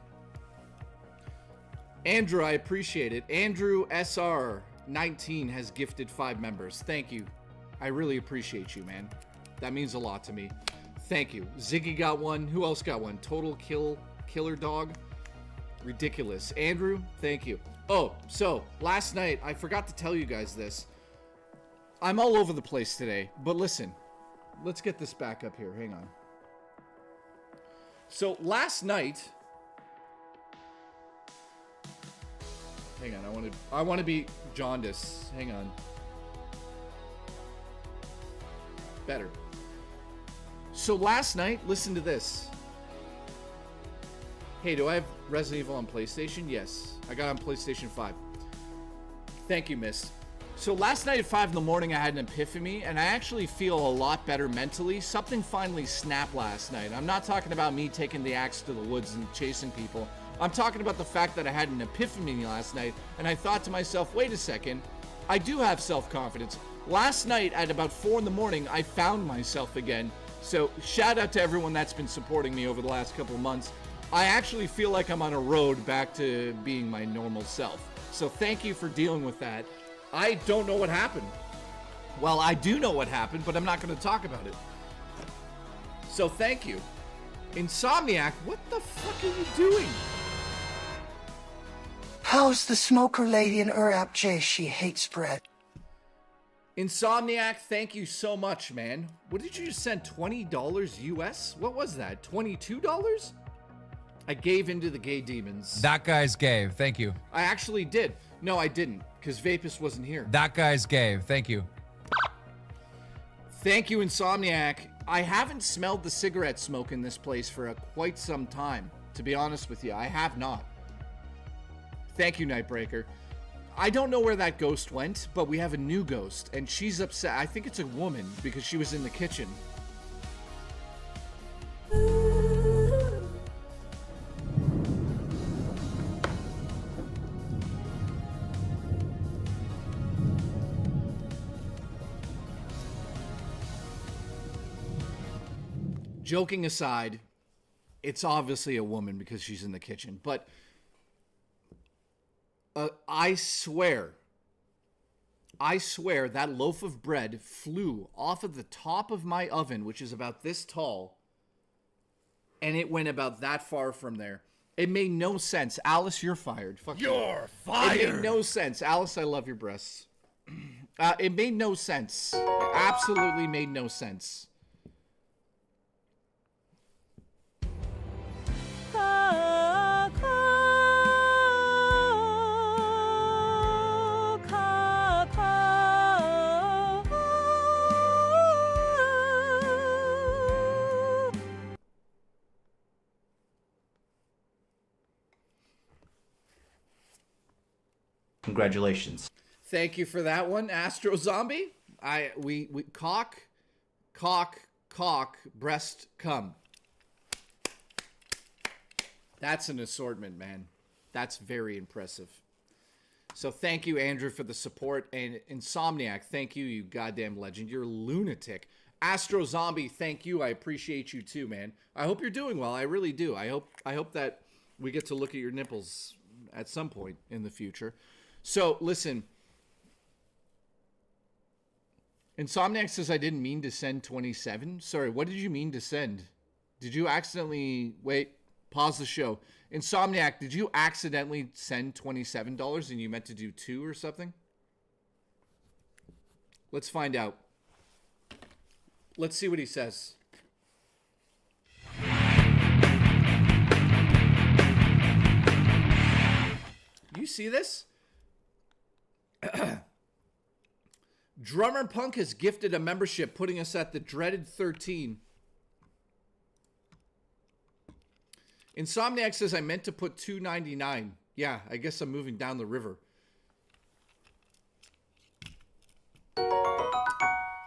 Andrew, I appreciate it. Andrew SR19 has gifted 5 members. Thank you. I really appreciate you, man. That means a lot to me. Thank you. Ziggy got one. Who else got one? Total Killer Dog. Ridiculous. Andrew, thank you. Oh, so last night, I forgot to tell you guys this. I'm all over the place today, but listen. Let's get this back up here. Hang on. So last night... Hang on, I want to be jaundice. Hang on. Better. So last night, listen to this. Hey, do I have Resident Evil on PlayStation? Yes. I got it on PlayStation 5. Thank you, miss. So last night at 5 in the morning, I had an epiphany, and I actually feel a lot better mentally. Something finally snapped last night. I'm not talking about me taking the axe to the woods and chasing people. I'm talking about the fact that I had an epiphany last night, and I thought to myself, wait a second, I do have self-confidence. Last night at about 4 in the morning, I found myself again. So shout out to everyone that's been supporting me over the last couple of months. I actually feel like I'm on a road back to being my normal self. So thank you for dealing with that. I don't know what happened. Well, I do know what happened, but I'm not going to talk about it. So thank you. Insomniac, what the fuck are you doing? How's the smoker lady in Urap J? She hates bread. Insomniac, thank you so much, man. What did you just send? $20 US? What was that? $22? I gave into the gay demons. That guy's gay. Thank you. I actually did. No, I didn't, because Vapus wasn't here. That guy's gay. Thank you. Thank you, Insomniac. I haven't smelled the cigarette smoke in this place for quite some time, to be honest with you. I have not. Thank you, Nightbreaker. I don't know where that ghost went, but we have a new ghost, and she's upset. I think it's a woman, because she was in the kitchen. Joking aside, it's obviously a woman because she's in the kitchen, but I swear that loaf of bread flew off of the top of my oven, which is about this tall, and it went about that far from there. It made no sense. Alice, you're fired. Fuck you. You're fired. It made no sense. Alice, I love your breasts. It made no sense. It absolutely made no sense. Congratulations. Thank you for that one, Astro Zombie. We cock, cock, breast, cum. That's an assortment, man. That's very impressive. So thank you, Andrew, for the support. And Insomniac, thank you, you goddamn legend. You're a lunatic. Astro Zombie, thank you. I appreciate you too, man. I hope you're doing well. I really do. I hope that we get to look at your nipples at some point in the future. So, listen. Insomniac says I didn't mean to send 27. Sorry, what did you mean to send? Did you accidentally... Wait, pause the show. Insomniac, did you accidentally send $27 and you meant to do 2 or something? Let's find out. Let's see what he says. You see this? Drummer Punk has gifted a membership, putting us at the dreaded 13. Insomniac says I meant to put $2.99. Yeah, I guess I'm moving down the river.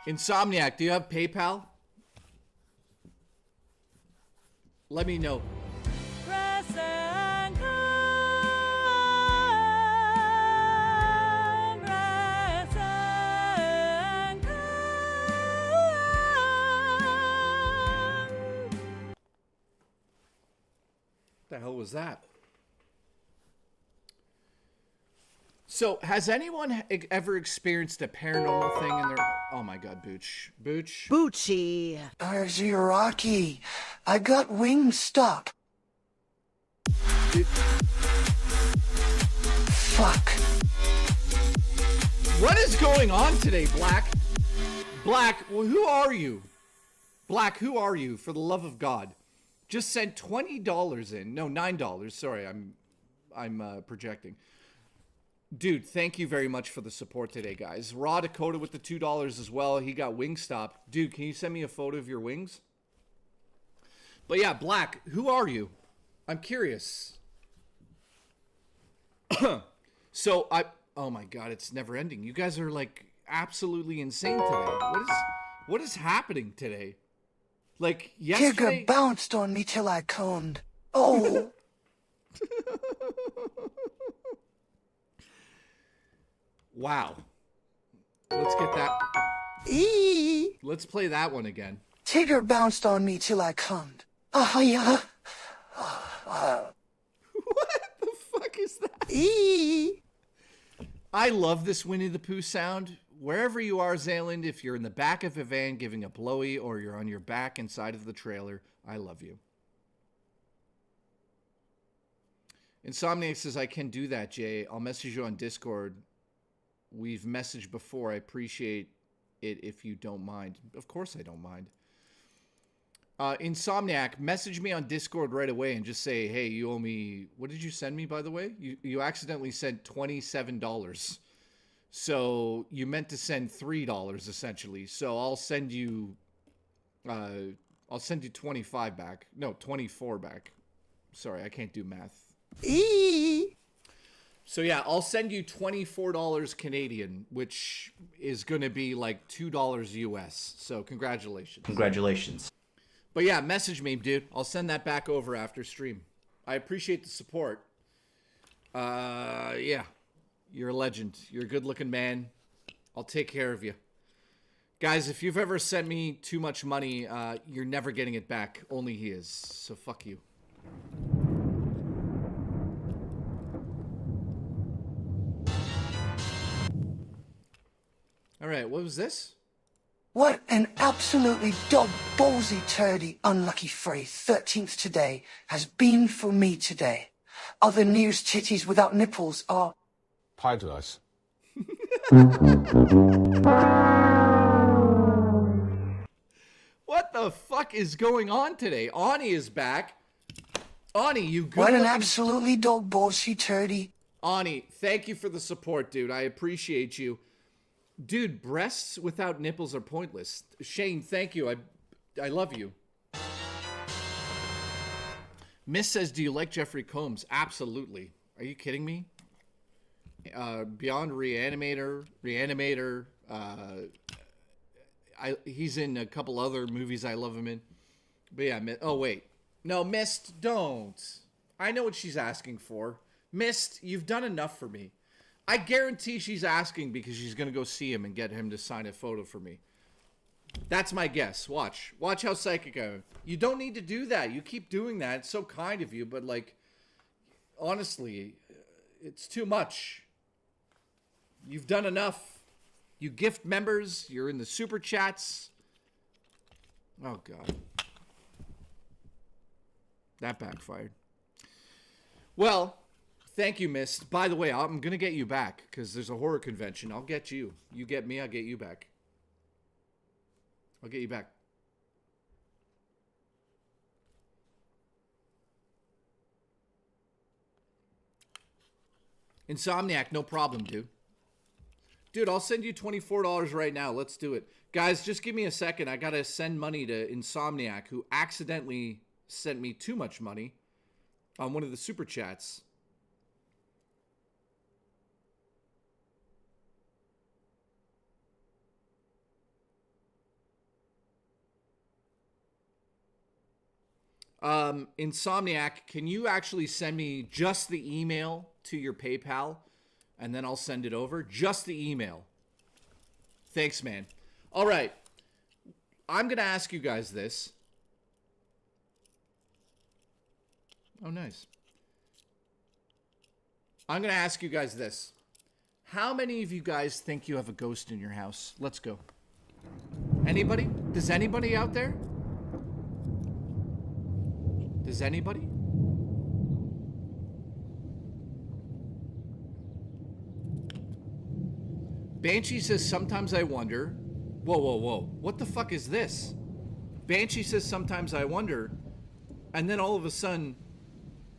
Insomniac, do you have PayPal? Let me know. Press and come, press and come. What the hell was that? So, has anyone ever experienced a paranormal thing in their... Oh my god, Booch. Booch? Boochie. Arziraki, I got Wingstop. Fuck. What is going on today, Black? Black, well, who are you? Black, who are you, for the love of God? Just sent $20 in. No, $9. Sorry, I'm projecting. Dude, thank you very much for the support today, guys. Raw Dakota with the $2 as well. He got Wingstop. Dude, can you send me a photo of your wings? But yeah, Black, who are you? I'm curious. So, oh my god, it's never ending. You guys are like absolutely insane today. What is happening today? Like yesterday... Tigger bounced on me till I conned. Oh. Wow. Let's get that. Eee. Let's play that one again. Tigger bounced on me till I conned. Yeah. What the fuck is that? Eee. I love this Winnie the Pooh sound. Wherever you are, Zayland, if you're in the back of a van giving a blowy or you're on your back inside of the trailer, I love you. Insomniac says, I can do that, Jay. I'll message you on Discord. We've messaged before. I appreciate it if you don't mind. Of course I don't mind. Insomniac, message me on Discord right away and just say, hey, you owe me... What did you send me, by the way? You accidentally sent $27. So you meant to send $3, essentially. So I'll send you... I'll send you 25 back. No, 24 back. Sorry, I can't do math. Eee. So yeah, I'll send you $24 Canadian, which is going to be like $2 US. So congratulations. Congratulations. But yeah, message me, dude. I'll send that back over after stream. I appreciate the support. Yeah. You're a legend. You're a good-looking man. I'll take care of you. Guys, if you've ever sent me too much money, you're never getting it back. Only he is. So fuck you. All right, what was this? What an absolutely dog-ballsy, turdy, unlucky phrase 13th today has been for me today. Other news titties without nipples are... Pie to us. What the fuck is going on today? Ani is back. Ani, you good What an looking... absolutely dog-ballsy, turdy... Ani, thank you for the support, dude. I appreciate you. Dude, breasts without nipples are pointless. Shane, thank you. I love you. Miss says, do you like Jeffrey Combs? Absolutely. Are you kidding me? Beyond Reanimator. he's in a couple other movies I love him in. But yeah, oh wait. No, Mist, don't. I know what she's asking for. Mist, you've done enough for me. I guarantee she's asking because she's going to go see him and get him to sign a photo for me. That's my guess. Watch. Watch how psychic I am. You don't need to do that. You keep doing that. It's so kind of you, but like, honestly, it's too much. You've done enough. You gift members. You're in the super chats. Oh, God. That backfired. Well, thank you, Mist. By the way, I'm going to get you back because there's a horror convention. I'll get you. You get me, I'll get you back. I'll get you back. Insomniac, no problem, dude. Dude, I'll send you $24 right now. Let's do it. Guys, just give me a second. I got to send money to Insomniac, who accidentally sent me too much money on one of the super chats. Insomniac, can you actually send me just the email to your PayPal and then I'll send it over? Just the email. Thanks, man. All right. I'm going to ask you guys this. Oh, nice. I'm going to ask you guys this. How many of you guys think you have a ghost in your house? Let's go. Anybody? Does anybody out there? Does anybody? Banshee says, sometimes I wonder. Whoa, whoa, whoa. What the fuck is this? Banshee says, sometimes I wonder. And then all of a sudden,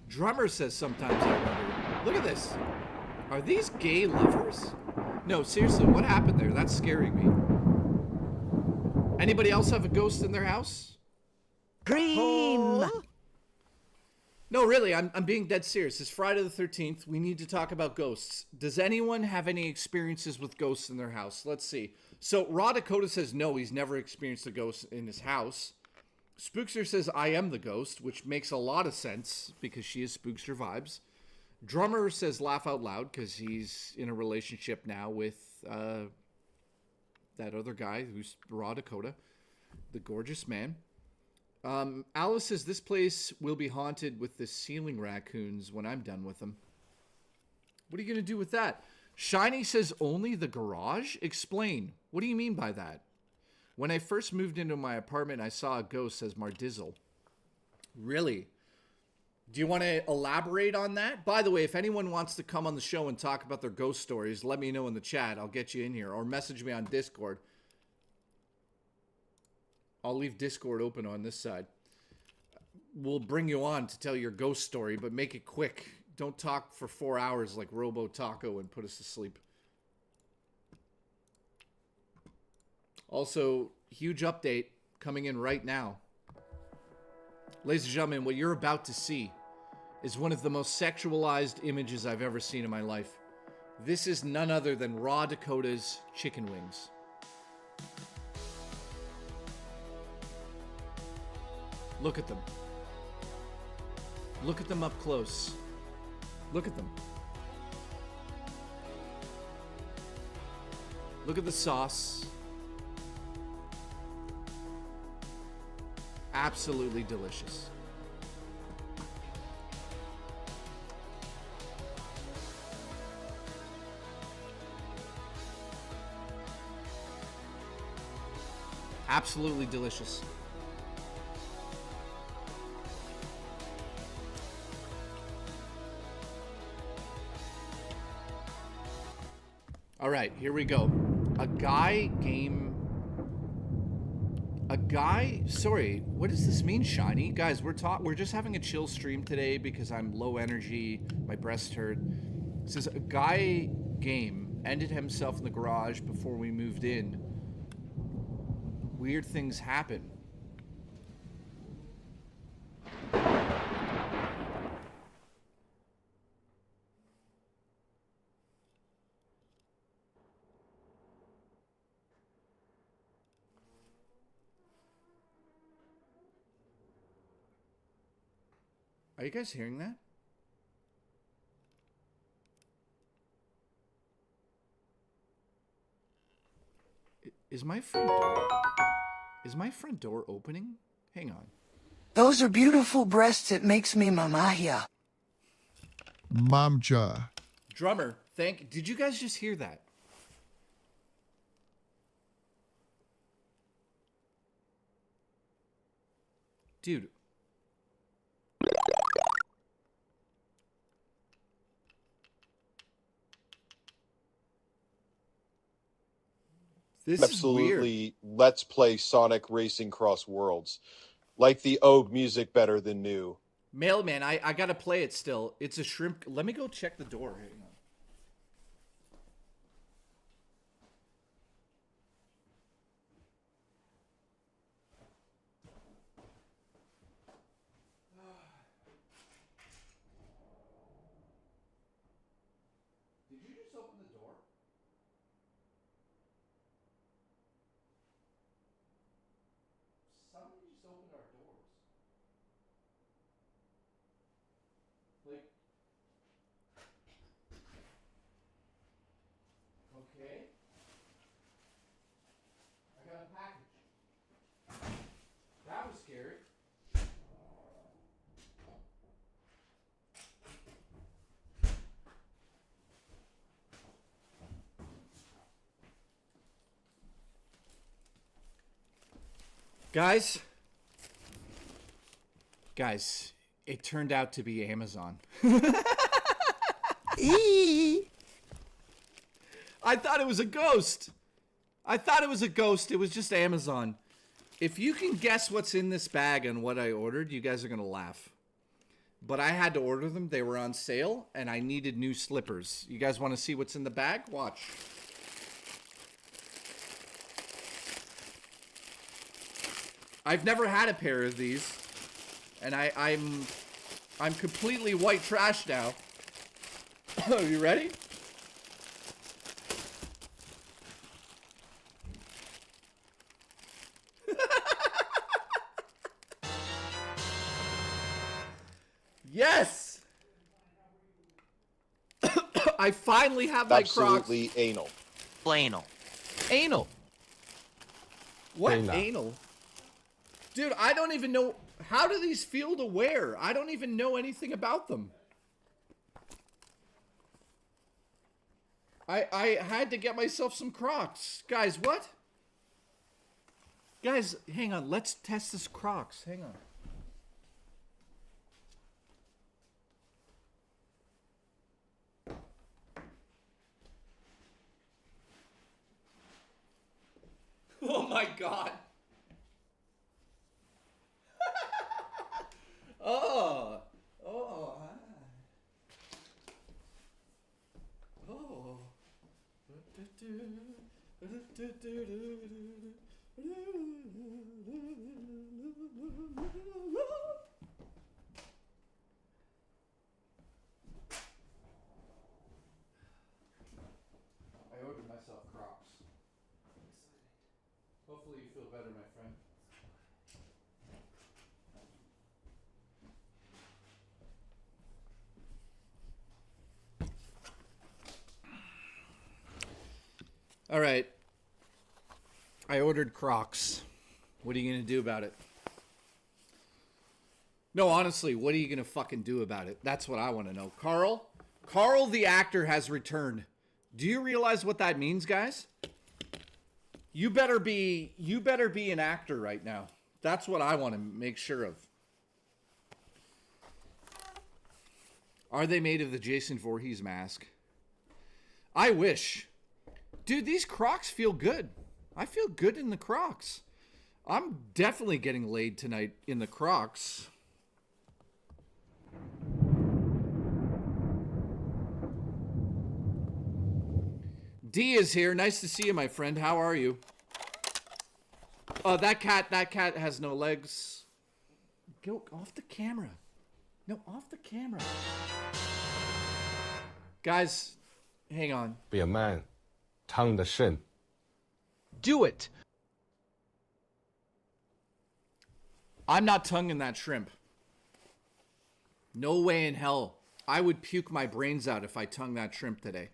Drummer says, sometimes I wonder. Look at this. Are these gay lovers? No, seriously, what happened there? That's scaring me. Anybody else have a ghost in their house? Cream! No, really, I'm being dead serious. It's Friday the 13th. We need to talk about ghosts. Does anyone have any experiences with ghosts in their house? Let's see. So, Raw Dakota says no, he's never experienced a ghost in his house. Spookster says, I am the ghost, which makes a lot of sense because she is Spookster vibes. Drummer says laugh out loud because he's in a relationship now with that other guy who's Raw Dakota, the gorgeous man. Alice says, this place will be haunted with the ceiling raccoons when I'm done with them. What are you going to do with that? Shiny says, only the garage? Explain. What do you mean by that? When I first moved into my apartment, I saw a ghost, says Mardizzle. Really? Do you want to elaborate on that? By the way, if anyone wants to come on the show and talk about their ghost stories, let me know in the chat. I'll get you in here. Or message me on Discord. I'll leave Discord open on this side. We'll bring you on to tell your ghost story, but make it quick. Don't talk for 4 hours like Robo Taco and put us to sleep. Also, huge update coming in right now. Ladies and gentlemen, what you're about to see is one of the most sexualized images I've ever seen in my life. This is none other than Raw Dakota's chicken wings. Look at them. Look at them up close. Look at them. Look at the sauce. Absolutely delicious. Absolutely delicious. All right, here we go. Sorry, what does this mean, Shiny? Guys, we're just having a chill stream today because I'm low energy, my breast hurt. It says a guy game ended himself in the garage before we moved in. Weird things happen. Are you guys hearing that? Is my front door opening? Hang on. Those are beautiful breasts. It makes me mamaya. Mamja. Drummer, did you guys just hear that? Dude. This Absolutely, is weird. let's play Sonic Racing Cross Worlds. Like the Ogue music better than new. Mailman, I gotta play it still. It's a shrimp. Let me go check the door. Hang on. Did you just open the door? Somebody just opened our doors. Like, okay. I got a package. That was scary. Guys, it turned out to be Amazon. I thought it was a ghost. It was just Amazon. If you can guess what's in this bag and what I ordered, you guys are going to laugh. But I had to order them. They were on sale, and I needed new slippers. You guys want to see what's in the bag? Watch. I've never had a pair of these, and I'm completely white trash now. Are you ready? Yes! I finally have my Crocs. Absolutely anal. Anal. Anal. What anal? Dude, I don't even know. How do these feel to wear? I don't even know anything about them. I had to get myself some Crocs. Guys, what? Guys, hang on. Let's test this Crocs. Hang on. Oh my god. Oh. Oh. Oh. I ordered myself Crocs. Hopefully you feel better, my friend. All right. I ordered Crocs. What are you going to do about it? No, honestly, what are you going to fucking do about it? That's what I want to know. Carl the actor has returned. Do you realize what that means, guys? You better be an actor right now. That's what I want to make sure of. Are they made of the Jason Voorhees mask? I wish. Dude, these Crocs feel good. I feel good in the Crocs. I'm definitely getting laid tonight in the Crocs. D is here. Nice to see you, my friend. How are you? Oh, that cat has no legs. Go off the camera. No, off the camera. Guys, hang on. Be a man. Tongue the shin. Do it. I'm not tonguing that shrimp. No way in hell. I would puke my brains out if I tongued that shrimp today.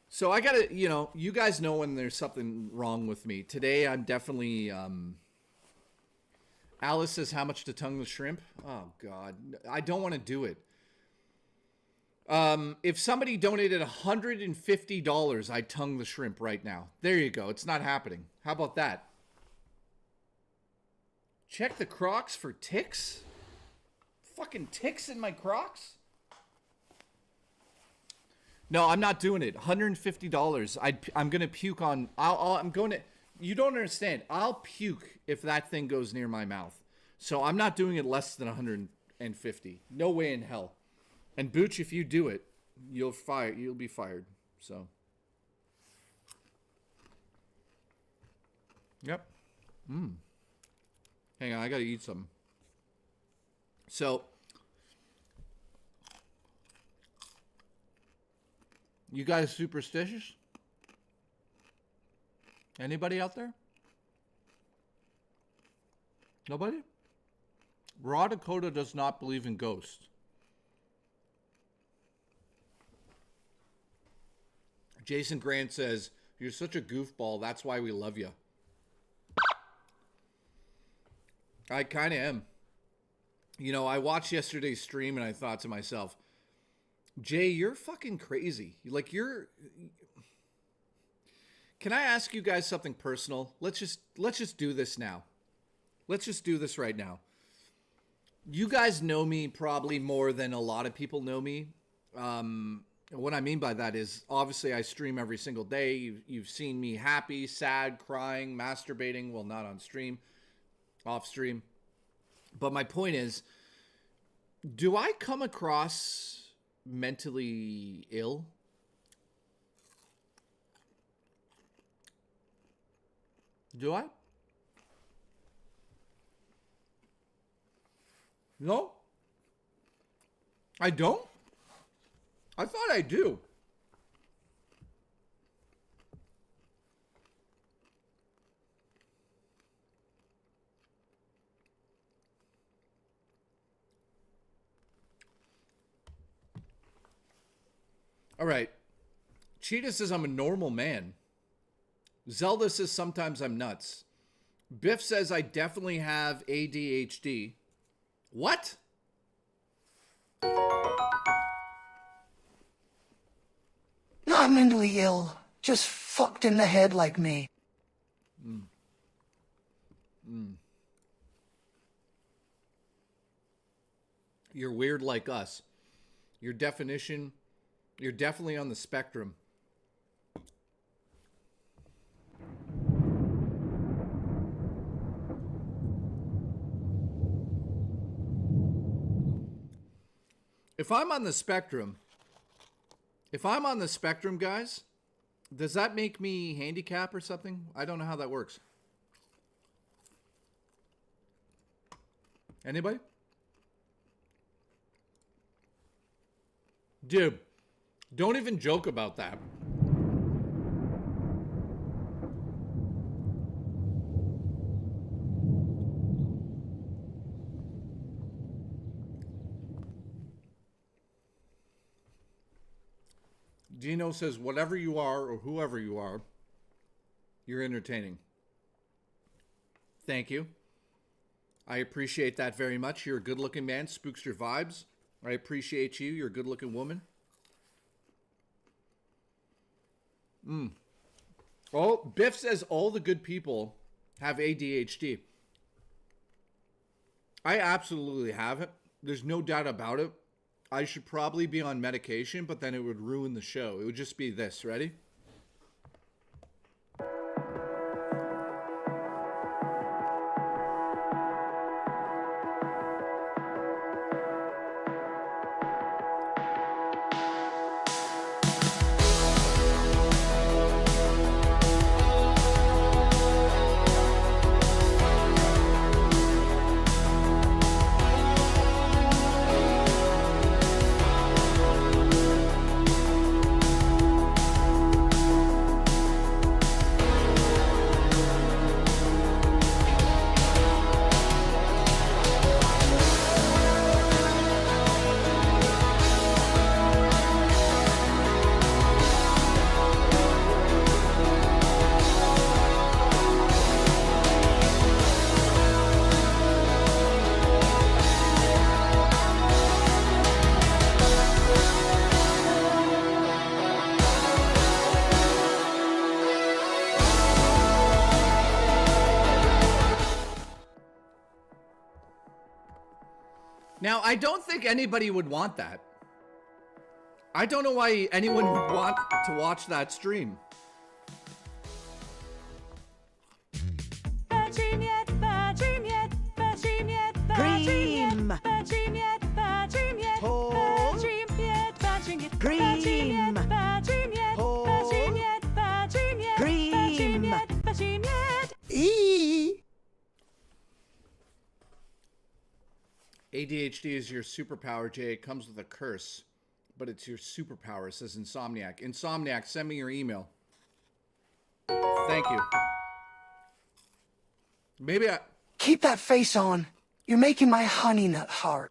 So I gotta, you guys know when there's something wrong with me. Today I'm definitely, Alice says how much to tongue the shrimp? Oh God, I don't want to do it. If somebody donated $150, I'd tongue the shrimp right now. There you go. It's not happening. How about that? Check the Crocs for ticks? Fucking ticks in my Crocs? No, I'm not doing it. $150. I'm going to puke on... I'm going to... You don't understand. I'll puke if that thing goes near my mouth. So I'm not doing it less than 150. No way in hell. And Booch, if you do it, you'll be fired. So. Yep. Hang on, I gotta eat some. So. You guys superstitious? Anybody out there? Nobody? Raw Dakota does not believe in ghosts. Jason Grant says, you're such a goofball, that's why we love you. I kind of am. I watched yesterday's stream and I thought to myself, Jay, you're fucking crazy. Can I ask you guys something personal? Let's just do this now. Let's just do this right now. You guys know me probably more than a lot of people know me. What I mean by that is, obviously, I stream every single day. You've seen me happy, sad, crying, masturbating. Well, not on stream, off stream. But my point is, do I come across mentally ill? Do I? No? I don't? I thought I do. All right. Cheetah says I'm a normal man. Zelda says sometimes I'm nuts. Biff says I definitely have ADHD. What? Not mentally ill, just fucked in the head like me. You're weird like us. Your definition, you're definitely on the spectrum. If I'm on the spectrum, guys, does that make me handicap or something? I don't know how that works. Anybody? Dude, don't even joke about that. Gino says, whatever you are or whoever you are, you're entertaining. Thank you. I appreciate that very much. You're a good-looking man. Spooks your vibes. I appreciate you. You're a good-looking woman. Oh, Biff says all the good people have ADHD. I absolutely have it. There's no doubt about it. I should probably be on medication, but then it would ruin the show. It would just be this. Ready? Now, I don't think anybody would want that. I don't know why anyone would want to watch that stream. Bad dream yet, bad dream yet, bad dream yet, bad dream yet, bad dream yet, bad dream yet, bad dream yet, bad dream yet, bad dream yet, bad dream yet, bad dream yet, bad dream yet, bad dream yet, bad dream yet. ADHD is your superpower, Jay. It comes with a curse, but it's your superpower, says Insomniac. Insomniac, send me your email. Thank you. Maybe I... Keep that face on. You're making my honey nut hard.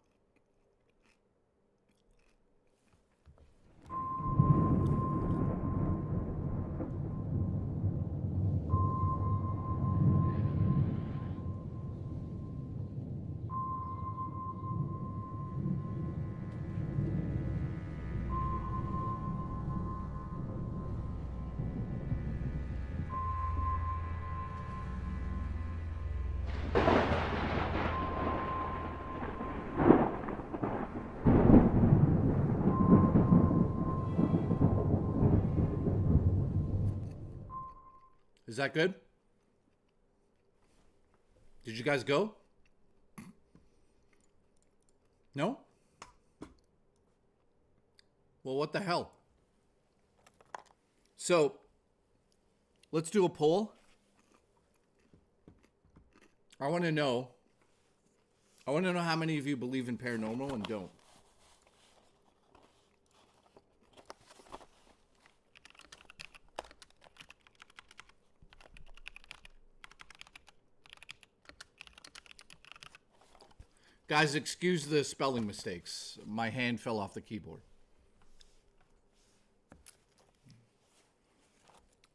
Is that good? Did you guys go? No? Well, what the hell? So, let's do a poll. I want to know how many of you believe in paranormal and don't. Guys, excuse the spelling mistakes. My hand fell off the keyboard.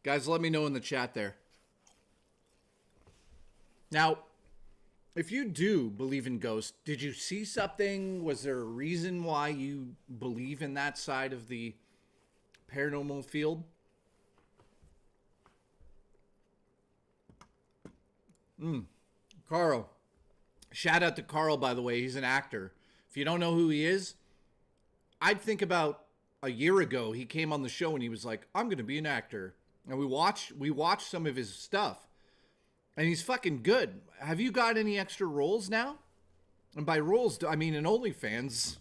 Guys, let me know in the chat there. Now, if you do believe in ghosts, did you see something? Was there a reason why you believe in that side of the paranormal field? Carl. Shout out to Carl, by the way. He's an actor. If you don't know who he is, I'd think about a year ago, he came on the show and he was like, I'm going to be an actor. And we watched some of his stuff. And he's fucking good. Have you got any extra roles now? And by roles, I mean in OnlyFans.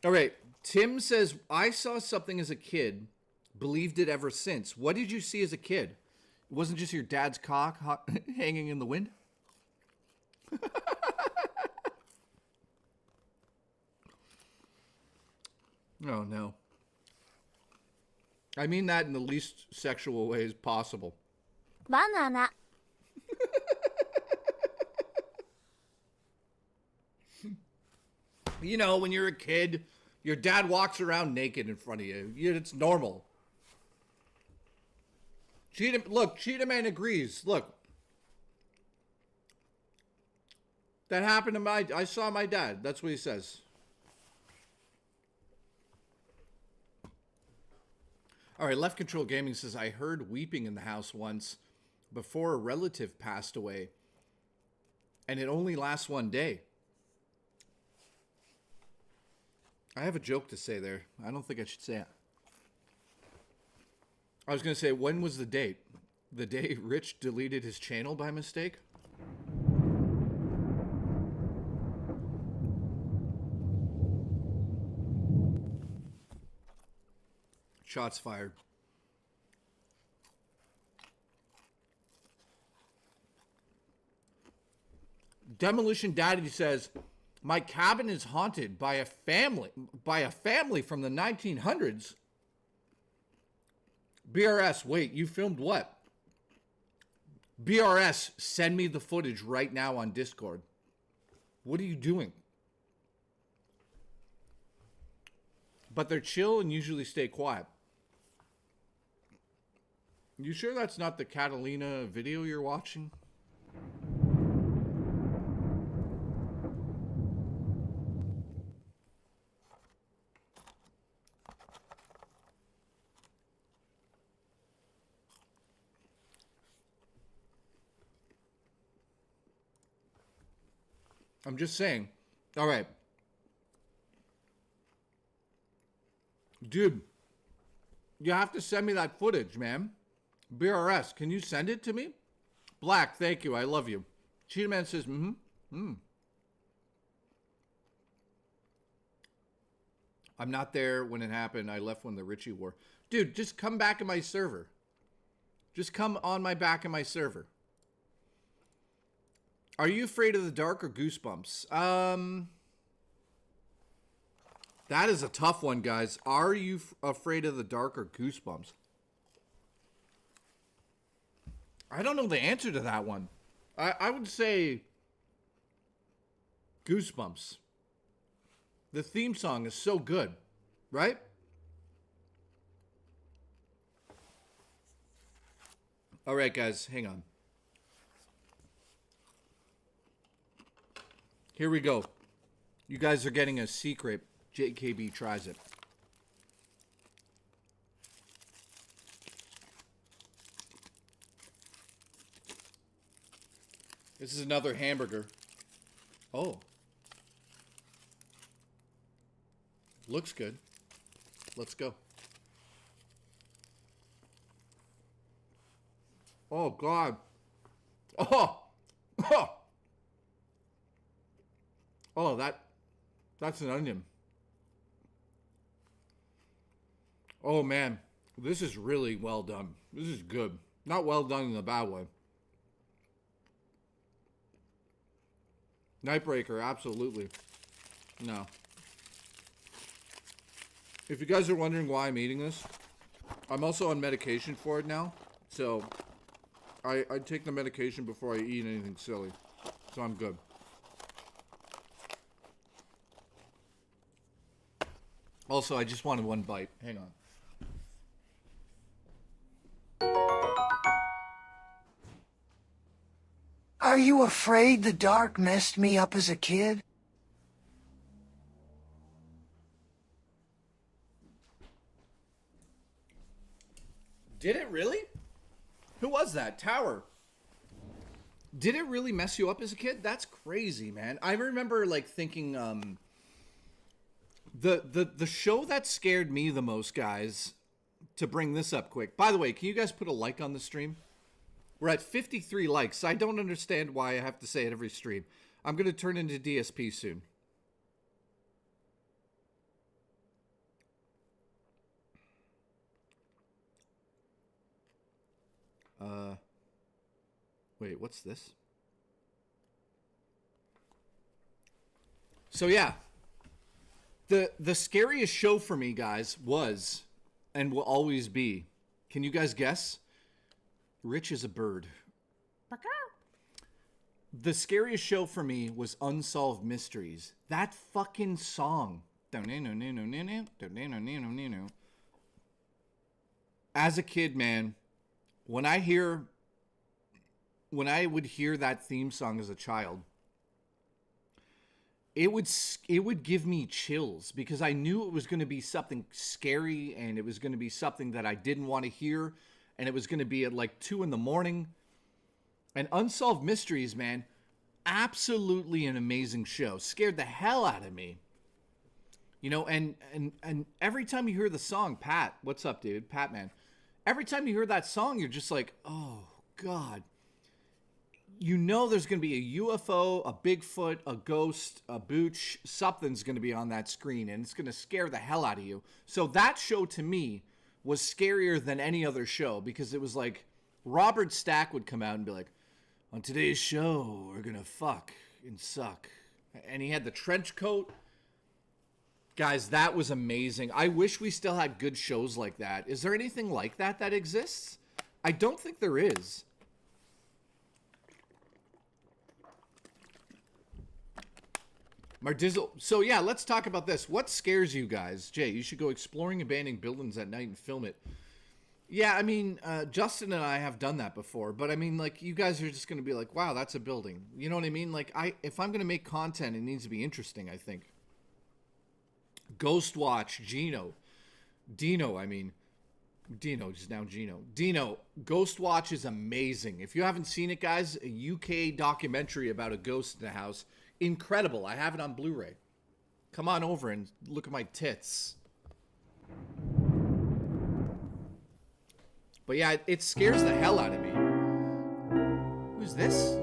All right. Tim says, I saw something as a kid. Believed it ever since. What did you see as a kid? It wasn't just your dad's cock hanging in the wind? Oh, no. I mean that in the least sexual ways possible. Banana. You know, when you're a kid, your dad walks around naked in front of you. It's normal. Cheetah Man agrees. Look. That happened to I saw my dad. That's what he says. All right, Left Control Gaming says, I heard weeping in the house once before a relative passed away. And it only lasts one day. I have a joke to say there. I don't think I should say it. I was going to say, when was the date? The day Rich deleted his channel by mistake? Shots fired. Demolition Daddy says, my cabin is haunted by a family from the 1900s. BRS, wait, you filmed what? BRS, send me the footage right now on Discord. What are you doing? But they're chill and usually stay quiet. You sure that's not the Catalina video you're watching? I'm just saying. All right. Dude, you have to send me that footage, man. BRS, can you send it to me? Black, thank you. I love you. Cheetah Man says, I'm not there when it happened. I left when the Richie war. Dude, just come back in my server. Just come on my back in my server. Are you afraid of the dark or goosebumps? That is a tough one, guys. Are you afraid of the dark or goosebumps? I don't know the answer to that one. I would say goosebumps. The theme song is so good, right? All right, guys, hang on. Here we go. You guys are getting a secret. JKB tries it. This is another hamburger. Oh. Looks good. Let's go. Oh, God. Oh. Oh. Oh, that's an onion. Oh, man. This is really well done. This is good. Not well done in a bad way. Nightbreaker, absolutely. No. If you guys are wondering why I'm eating this, I'm also on medication for it now. So, I take the medication before I eat anything silly. So I'm good. Also, I just wanted one bite. Hang on. Are you afraid the dark messed me up as a kid? Did it really? Who was that? Tower. Did it really mess you up as a kid? That's crazy, man. I remember like thinking the show that scared me the most, guys, to bring this up quick. By the way, can you guys put a like on the stream? We're at 53 likes. I don't understand why I have to say it every stream. I'm going to turn into DSP soon. Wait, what's this? So yeah, the scariest show for me, guys, was and will always be. Can you guys guess? Rich as a bird. The scariest show for me was Unsolved Mysteries. That fucking song. As a kid, man, when I would hear that theme song as a child, it would give me chills because I knew it was going to be something scary and it was going to be something that I didn't want to hear, and it was going to be at like 2 a.m. And Unsolved Mysteries, man, absolutely an amazing show. Scared the hell out of me. You know, and every time you hear the song, Pat, what's up, dude? Pat, man. Every time you hear that song, you're just like, oh, God. You know there's going to be a UFO, a Bigfoot, a ghost, a booch, something's going to be on that screen, and it's going to scare the hell out of you. So that show, to me, was scarier than any other show because it was like Robert Stack would come out and be like, on today's show, we're going to fuck and suck. And he had the trench coat. Guys, that was amazing. I wish we still had good shows like that. Is there anything like that that exists? I don't think there is. Mardizzle. So yeah, let's talk about this. What scares you guys? Jay, you should go exploring abandoned buildings at night and film it. Yeah, I mean, Justin and I have done that before, but I mean, like, you guys are just going to be like, wow, that's a building. You know what I mean? Like, if I'm going to make content, it needs to be interesting, I think. Ghost Watch, Dino, just now Gino. Dino, Ghost Watch is amazing. If you haven't seen it, guys, a UK documentary about a ghost in the house. incredible. I have it on Blu-ray. Come on over and look at my tits. But yeah, it scares the hell out of me. Who's this?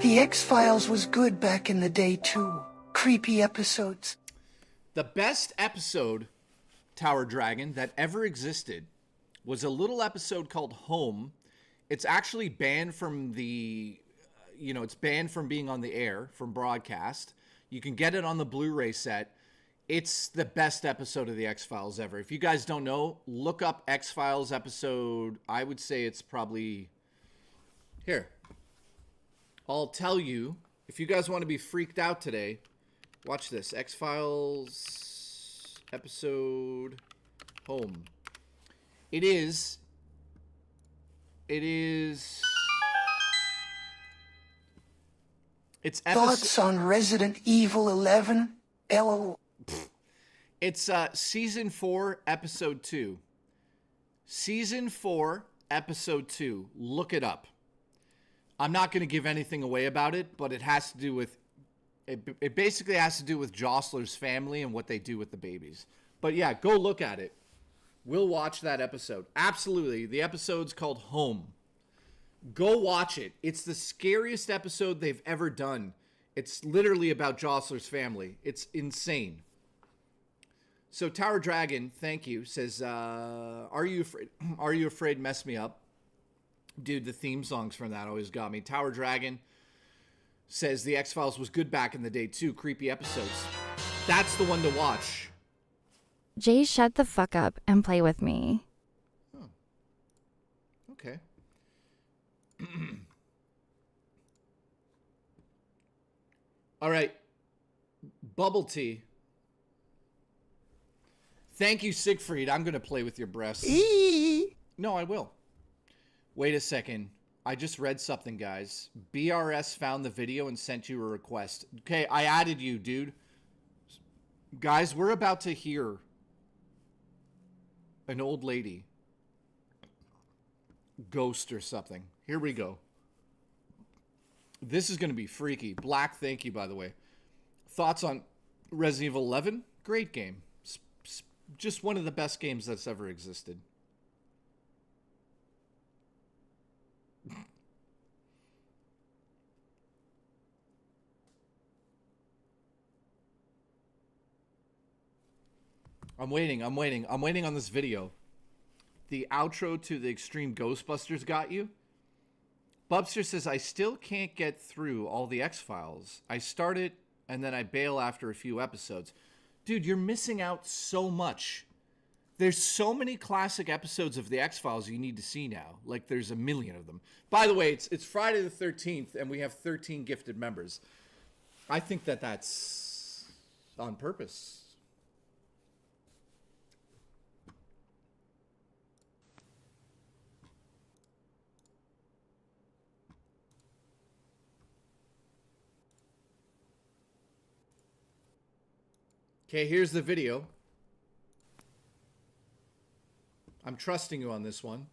The X-Files was good back in the day, too. Creepy episodes. The best episode, Tower Dragon, that ever existed was a little episode called Home. It's actually banned from the, it's banned from being on the air, from broadcast. You can get it on the Blu-ray set. It's the best episode of the X-Files ever. If you guys don't know, look up X-Files episode. I would say it's probably... Here. I'll tell you, if you guys want to be freaked out today, watch this. X-Files episode Home. It's Thoughts on Resident Evil 11? LOL. It's season 4, episode 2. Season 4, episode 2. Look it up. I'm not going to give anything away about it, but it has to do with... It basically has to do with Jostler's family and what they do with the babies. But yeah, go look at it. We'll watch that episode. Absolutely. The episode's called Home. Go watch it. It's the scariest episode they've ever done. It's literally about Jostler's family. It's insane. So Tower Dragon, thank you, says, Are you afraid mess me up? Dude, the theme songs from that always got me. Tower Dragon says the X-Files was good back in the day too. Creepy episodes. That's the one to watch. Jay, shut the fuck up and play with me. Oh. Okay. All right. Bubble tea. Thank you, Siegfried. I'm going to play with your breasts. No, I will. Wait a second. I just read something, guys. BRS found the video and sent you a request. Okay, I added you, dude. Guys, we're about to hear an old lady ghost or something. Here we go. This is going to be freaky. Black, thank you, by the way. Thoughts on Resident Evil 11? Great game. Just one of the best games that's ever existed. I'm waiting on this video. The outro to the Extreme Ghostbusters got you? Bubster says, I still can't get through all the X-Files. I start it, and then I bail after a few episodes. Dude, you're missing out so much. There's so many classic episodes of the X-Files you need to see now. Like, there's a million of them. By the way, it's Friday the 13th, and we have 13 gifted members. I think that's on purpose. Okay, here's the video. I'm trusting you on this one.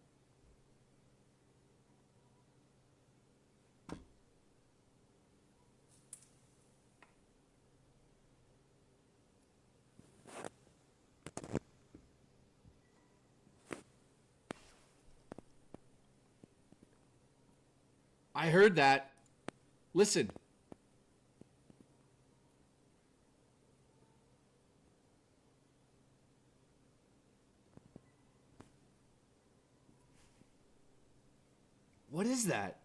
I heard that. Listen. What is that?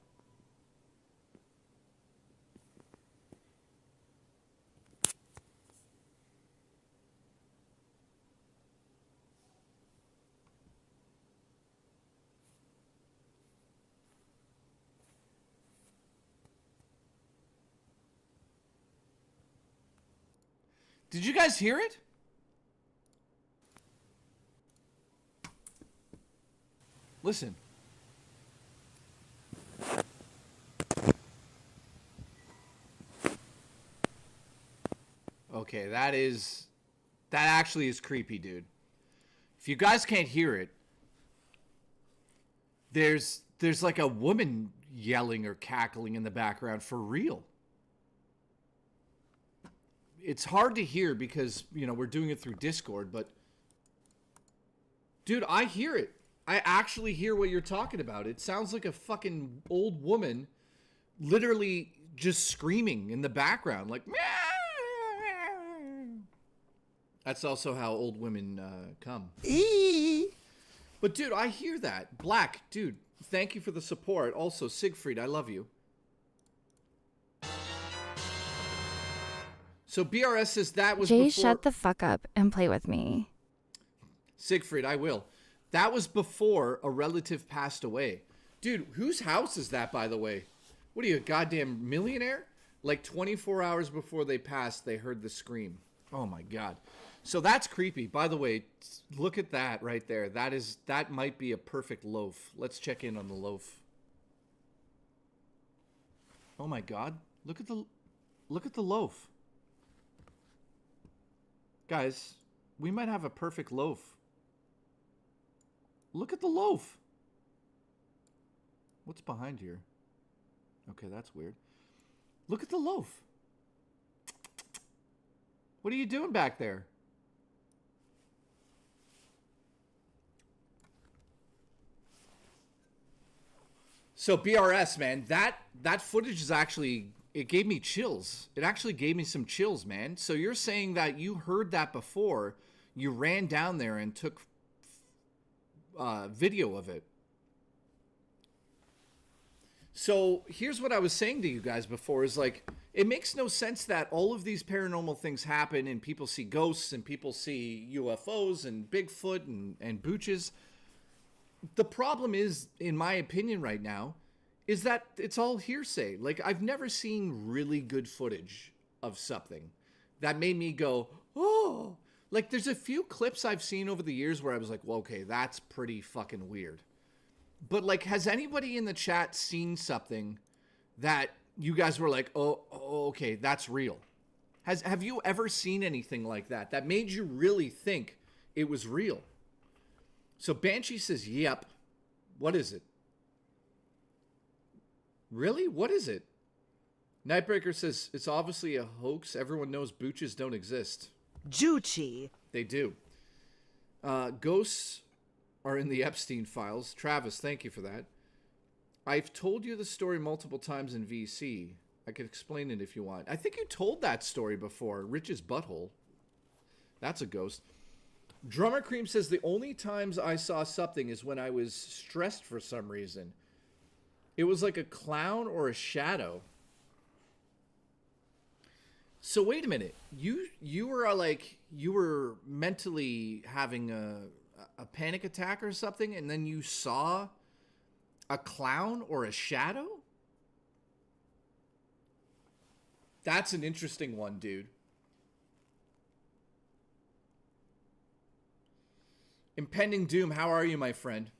Did you guys hear it? Listen. Okay, that actually is creepy, dude. If you guys can't hear it, there's like a woman yelling or cackling in the background for real. it's hard to hear because, you know, we're doing it through Discord, but dude, I hear it. I actually hear what you're talking about. It sounds like a fucking old woman literally just screaming in the background, like, meow. That's also how old women come. But dude, I hear that. Black, dude, thank you for the support. Also, Siegfried, I love you. So BRS says that was Jay, before... shut the fuck up and play with me. Siegfried, I will. That was before a relative passed away. Dude, whose house is that, by the way? What are you, a goddamn millionaire? Like 24 hours before they passed, they heard the scream. Oh my God. So that's creepy. By the way, look at that right there. That might be a perfect loaf. Let's check in on the loaf. Oh my God. Look at the loaf. Guys, we might have a perfect loaf. Look at the loaf. What's behind here? Okay, that's weird. Look at the loaf. What are you doing back there? So BRS, man, that footage is actually, it gave me chills. It actually gave me some chills, man. So you're saying that you heard that before, you ran down there and took video of it. So here's what I was saying to you guys before is like, it makes no sense that all of these paranormal things happen and people see ghosts and people see UFOs and Bigfoot and Booches. The problem is, in my opinion right now, is that it's all hearsay. Like, I've never seen really good footage of something that made me go, oh. Like, there's a few clips I've seen over the years where I was like, well, okay, that's pretty fucking weird. But, like, has anybody in the chat seen something that you guys were like, oh okay, that's real? Have you ever seen anything like that that made you really think it was real? So Banshee says, yep. What is it? Really? What is it? Nightbreaker says, it's obviously a hoax. Everyone knows booches don't exist. Juchi. They do. Ghosts are in the Epstein files. Travis, thank you for that. I've told you the story multiple times in VC. I could explain it if you want. I think you told that story before. Rich's butthole. That's a ghost. Drummer Cream says the only times I saw something is when I was stressed for some reason. It was like a clown or a shadow. So wait a minute. You were like, you were mentally having a panic attack or something, and then you saw a clown or a shadow? That's an interesting one, dude. Impending Doom, how are you, my friend?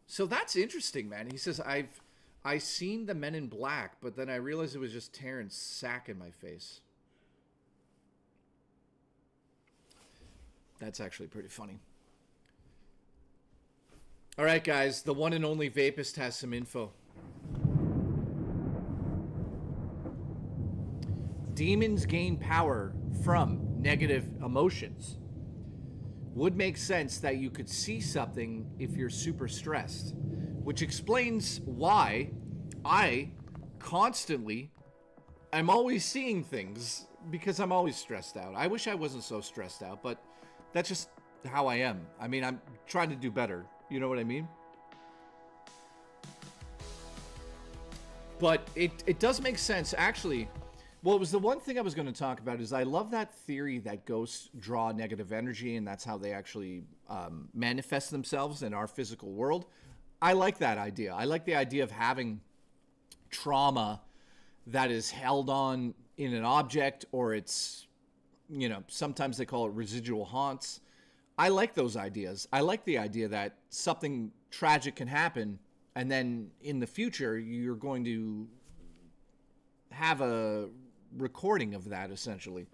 So that's interesting, man. He says, I seen the Men in Black, but then I realized it was just Terrence Sack in my face. That's actually pretty funny. All right, guys, the one and only Vapist has some info. Demons gain power from negative emotions. Would make sense that you could see something if you're super stressed, which explains why I constantly am always seeing things, because I'm always stressed out. I wish I wasn't so stressed out, but that's just how I am. I mean, I'm trying to do better. You know what I mean? But it does make sense, actually. Well, it was the one thing I was going to talk about is I love that theory that ghosts draw negative energy, and that's how they actually manifest themselves in our physical world. I like that idea. I like the idea of having trauma that is held on in an object, or it's, you know, sometimes they call it residual haunts. I like those ideas. I like the idea that something tragic can happen, and then in the future, you're going to have a recording of that, essentially.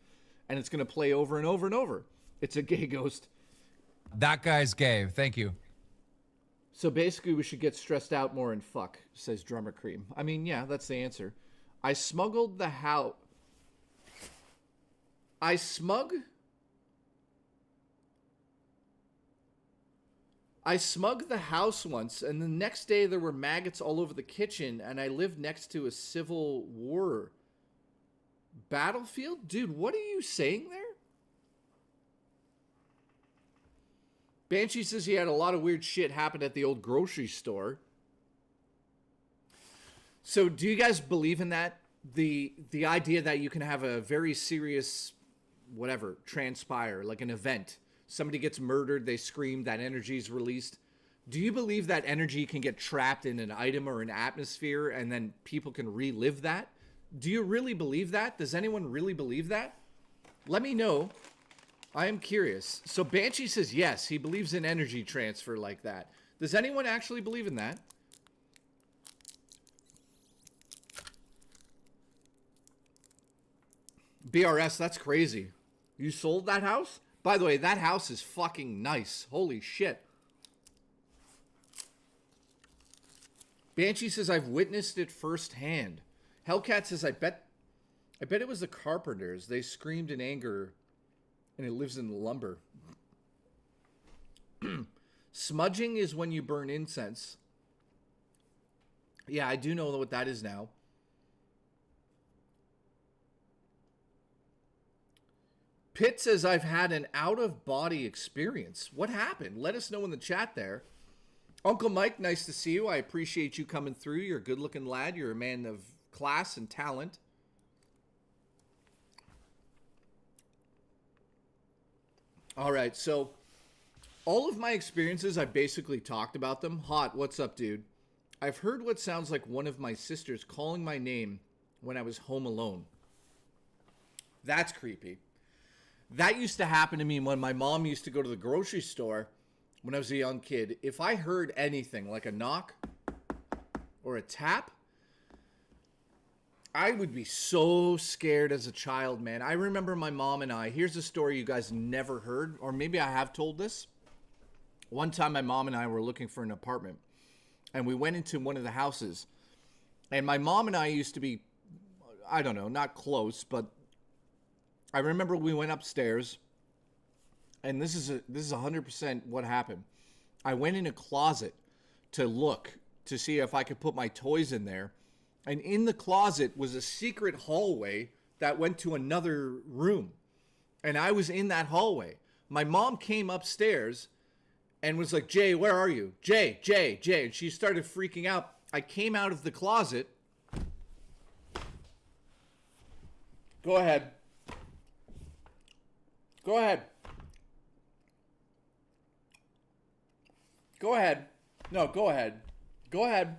And it's going to play over and over and over. It's a gay ghost. That guy's gay. Thank you. So basically, we should get stressed out more and fuck, says Drummer Cream. I mean, yeah, that's the answer. I smuggled the house. I smug the house once, and the next day there were maggots all over the kitchen, and I lived next to a Civil War battlefield? Dude, what are you saying there? Banshee says he had a lot of weird shit happen at the old grocery store. So do you guys believe in that? The idea that you can have a very serious, whatever, transpire, like an event. Somebody gets murdered, they scream, that energy is released. Do you believe that energy can get trapped in an item or an atmosphere and then people can relive that? Do you really believe that? Does anyone really believe that? Let me know. I am curious. So Banshee says yes, he believes in energy transfer like that. Does anyone actually believe in that? BRS, that's crazy. You sold that house? By the way, that house is fucking nice. Holy shit. Banshee says, I've witnessed it firsthand. Hellcat says, I bet it was the carpenters. They screamed in anger, and it lives in lumber. Smudging is when you burn incense. Yeah, I do know what that is now. Pitt says, I've had an out-of-body experience. What happened? Let us know in the chat there. Uncle Mike, nice to see you. I appreciate you coming through. You're a good-looking lad. You're a man of class and talent. All right, so all of my experiences, I basically talked about them. Hot, what's up, dude? I've heard what sounds like one of my sisters calling my name when I was home alone. That's creepy. That used to happen to me when my mom used to go to the grocery store when I was a young kid. If I heard anything like a knock or a tap, I would be so scared as a child, man. I remember my mom and I, here's a story you guys never heard, or maybe I have told this. One time my mom and I were looking for an apartment, and we went into one of the houses, and my mom and I used to be, I don't know, not close, but I remember we went upstairs, and this is 100% what happened. I went in a closet to look to see if I could put my toys in there, and in the closet was a secret hallway that went to another room, and I was in that hallway. My mom came upstairs and was like, Jay, where are you? Jay, and she started freaking out. I came out of the closet. Go ahead. Go ahead. Go ahead. No, go ahead. Go ahead.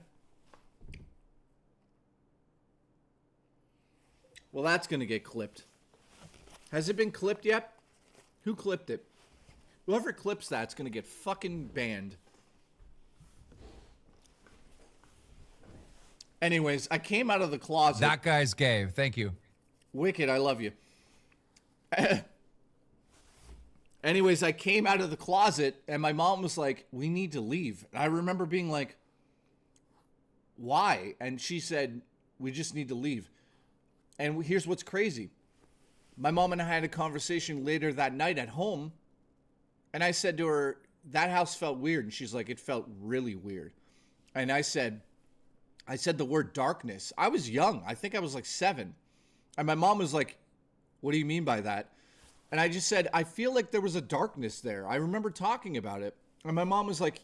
Well, that's going to get clipped. Has it been clipped yet? Who clipped it? Whoever clips that's going to get fucking banned. Anyways, I came out of the closet. That guy's gay. Thank you. Wicked, I love you. Anyways, I came out of the closet, and my mom was like, we need to leave. And I remember being like, why? And she said, we just need to leave. And here's what's crazy. My mom and I had a conversation later that night at home, and I said to her, that house felt weird. And she's like, it felt really weird. And I said the word darkness. I was young. I think I was like 7. And my mom was like, what do you mean by that? And I just said, I feel like there was a darkness there. I remember talking about it. And my mom was like,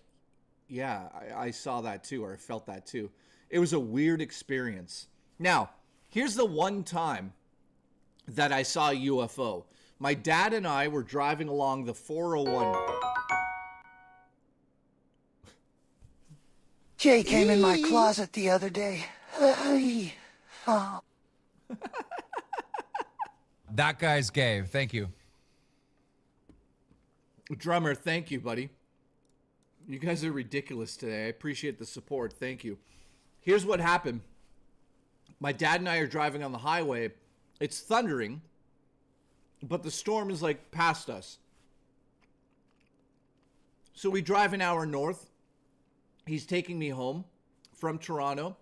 yeah, I saw that too, or I felt that too. It was a weird experience. Now, here's the one time that I saw a UFO. My dad and I were driving along the 401. Jay came in my closet the other day. That guy's gay. Thank you. Drummer, thank you, buddy. You guys are ridiculous today. I appreciate the support. Thank you. Here's what happened. My dad and I are driving on the highway. It's thundering, but the storm is like past us. So we drive an hour north. He's taking me home from Toronto.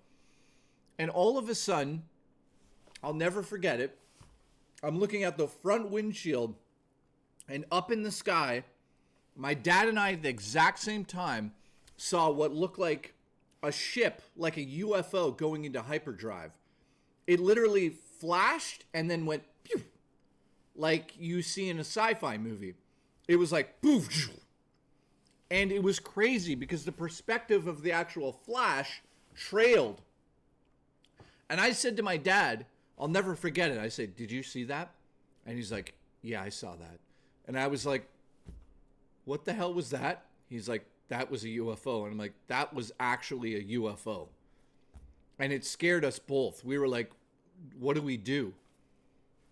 And all of a sudden, I'll never forget it. I'm looking at the front windshield, and up in the sky, my dad and I at the exact same time saw what looked like a ship, like a UFO going into hyperdrive. It literally flashed and then went pew, like you see in a sci-fi movie. It was like poof, and it was crazy because the perspective of the actual flash trailed. And I said to my dad, I'll never forget it. I said, "Did you see that?" And he's like, "Yeah, I saw that." And I was like, "What the hell was that?" He's like, "That was a UFO." And I'm like, "That was actually a UFO." And it scared us both. We were like, "What do we do?"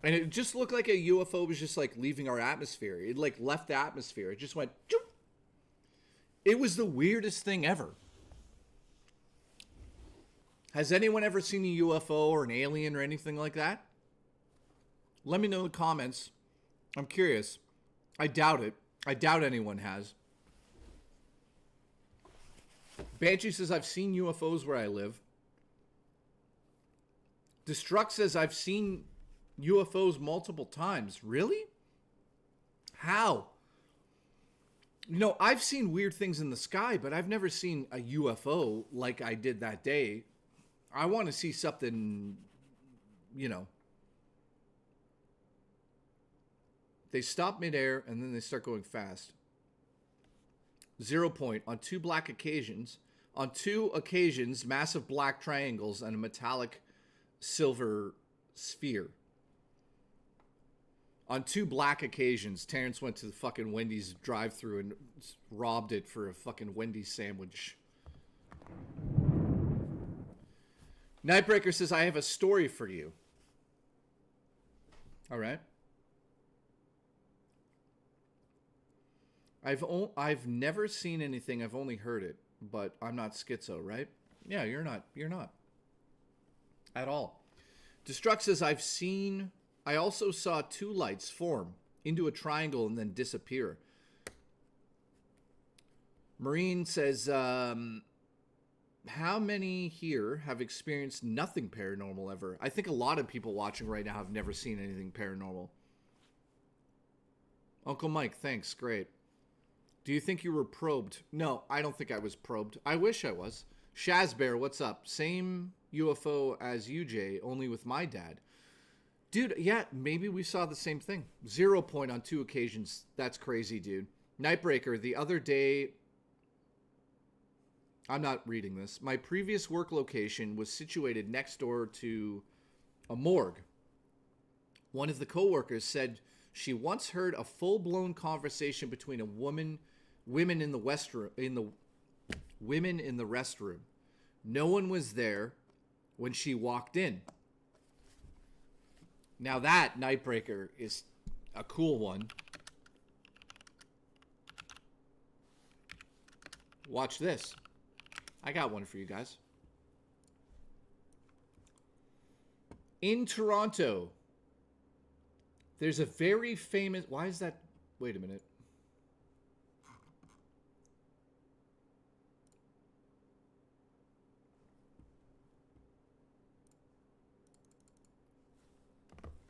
And it just looked like a UFO was just like leaving our atmosphere. It like left the atmosphere. It just went, choop. It was the weirdest thing ever. Has anyone ever seen a UFO or an alien or anything like that? Let me know in the comments. I'm curious. I doubt it. I doubt anyone has. Banshee says, I've seen UFOs where I live. Destruct says, I've seen UFOs multiple times. Really? How? You know, I've seen weird things in the sky, but I've never seen a UFO like I did that day. I want to see something, you know. They stop midair and then they start going fast. 0 point. On two occasions, massive black triangles and a metallic silver sphere. On 2 black occasions, Terrence went to the fucking Wendy's drive-thru and robbed it for a fucking Wendy's sandwich. Nightbreaker says, I have a story for you. All right. I've never seen anything. I've only heard it, but I'm not schizo, right? Yeah, you're not. You're not. At all. Destruct says, I also saw 2 lights form into a triangle and then disappear. Marine says, how many here have experienced nothing paranormal ever? I think a lot of people watching right now have never seen anything paranormal. Uncle Mike, thanks. Great. Do you think you were probed? No, I don't think I was probed. I wish I was. Shazbear, what's up? Same UFO as you, Jay, only with my dad. Dude, yeah, maybe we saw the same thing. 0 point on 2 occasions. That's crazy, dude. Nightbreaker, the other day... I'm not reading this. My previous work location was situated next door to a morgue. One of the coworkers said she once heard a full-blown conversation between women in the restroom. No one was there when she walked in. Now that, Nightbreaker, is a cool one. Watch this. I got one for you guys. In Toronto, there's a very famous... Why is that... Wait a minute.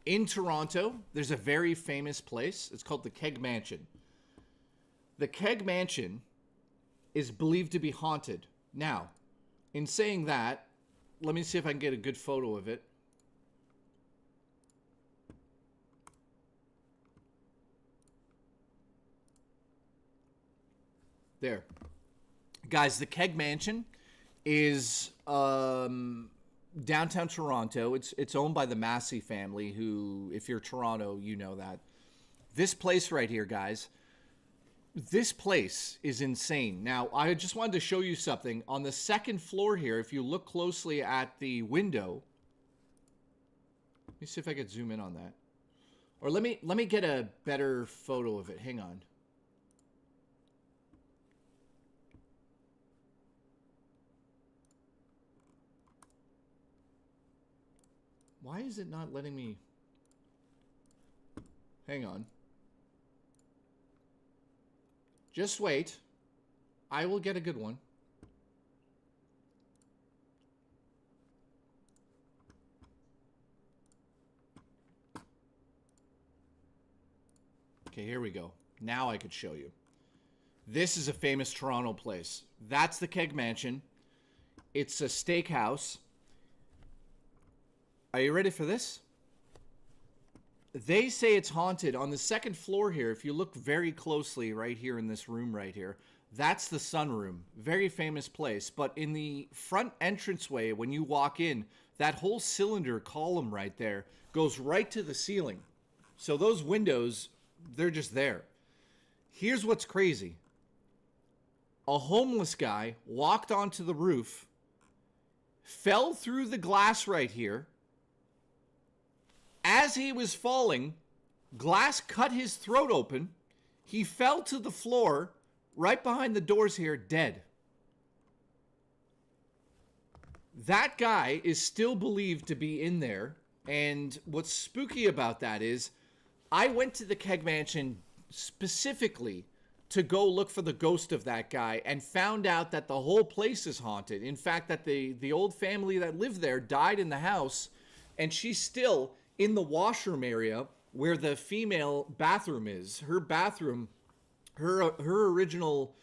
In Toronto, there's a very famous place. It's called the Keg Mansion. The Keg Mansion is believed to be haunted. Now, in saying that, let me see if I can get a good photo of it. There. Guys, the Keg Mansion is downtown Toronto. It's owned by the Massey family, who, if you're Toronto, you know that. This place right here, guys, this place is insane. Now, I just wanted to show you something. On the second floor here, if you look closely at the window, let me see if I could zoom in on that. Or let me get a better photo of it. Hang on. Why is it not letting me? Hang on. Just wait. I will get a good one. Okay, here we go. Now I could show you. This is a famous Toronto place. That's the Keg Mansion. It's a steakhouse. Are you ready for this? They say it's haunted. On the second floor here, if you look very closely right here in this room right here, that's the sunroom. Very famous place. But in the front entranceway, when you walk in, that whole cylinder column right there goes right to the ceiling. So those windows, they're just there. Here's what's crazy. A homeless guy walked onto the roof, fell through the glass right here. As he was falling, glass cut his throat open. He fell to the floor right behind the doors here, dead. That guy is still believed to be in there. And what's spooky about that is I went to the Keg Mansion specifically to go look for the ghost of that guy and found out that the whole place is haunted. In fact, that the old family that lived there died in the house, and she's still in the washroom area where the female bathroom is. Her bathroom, her original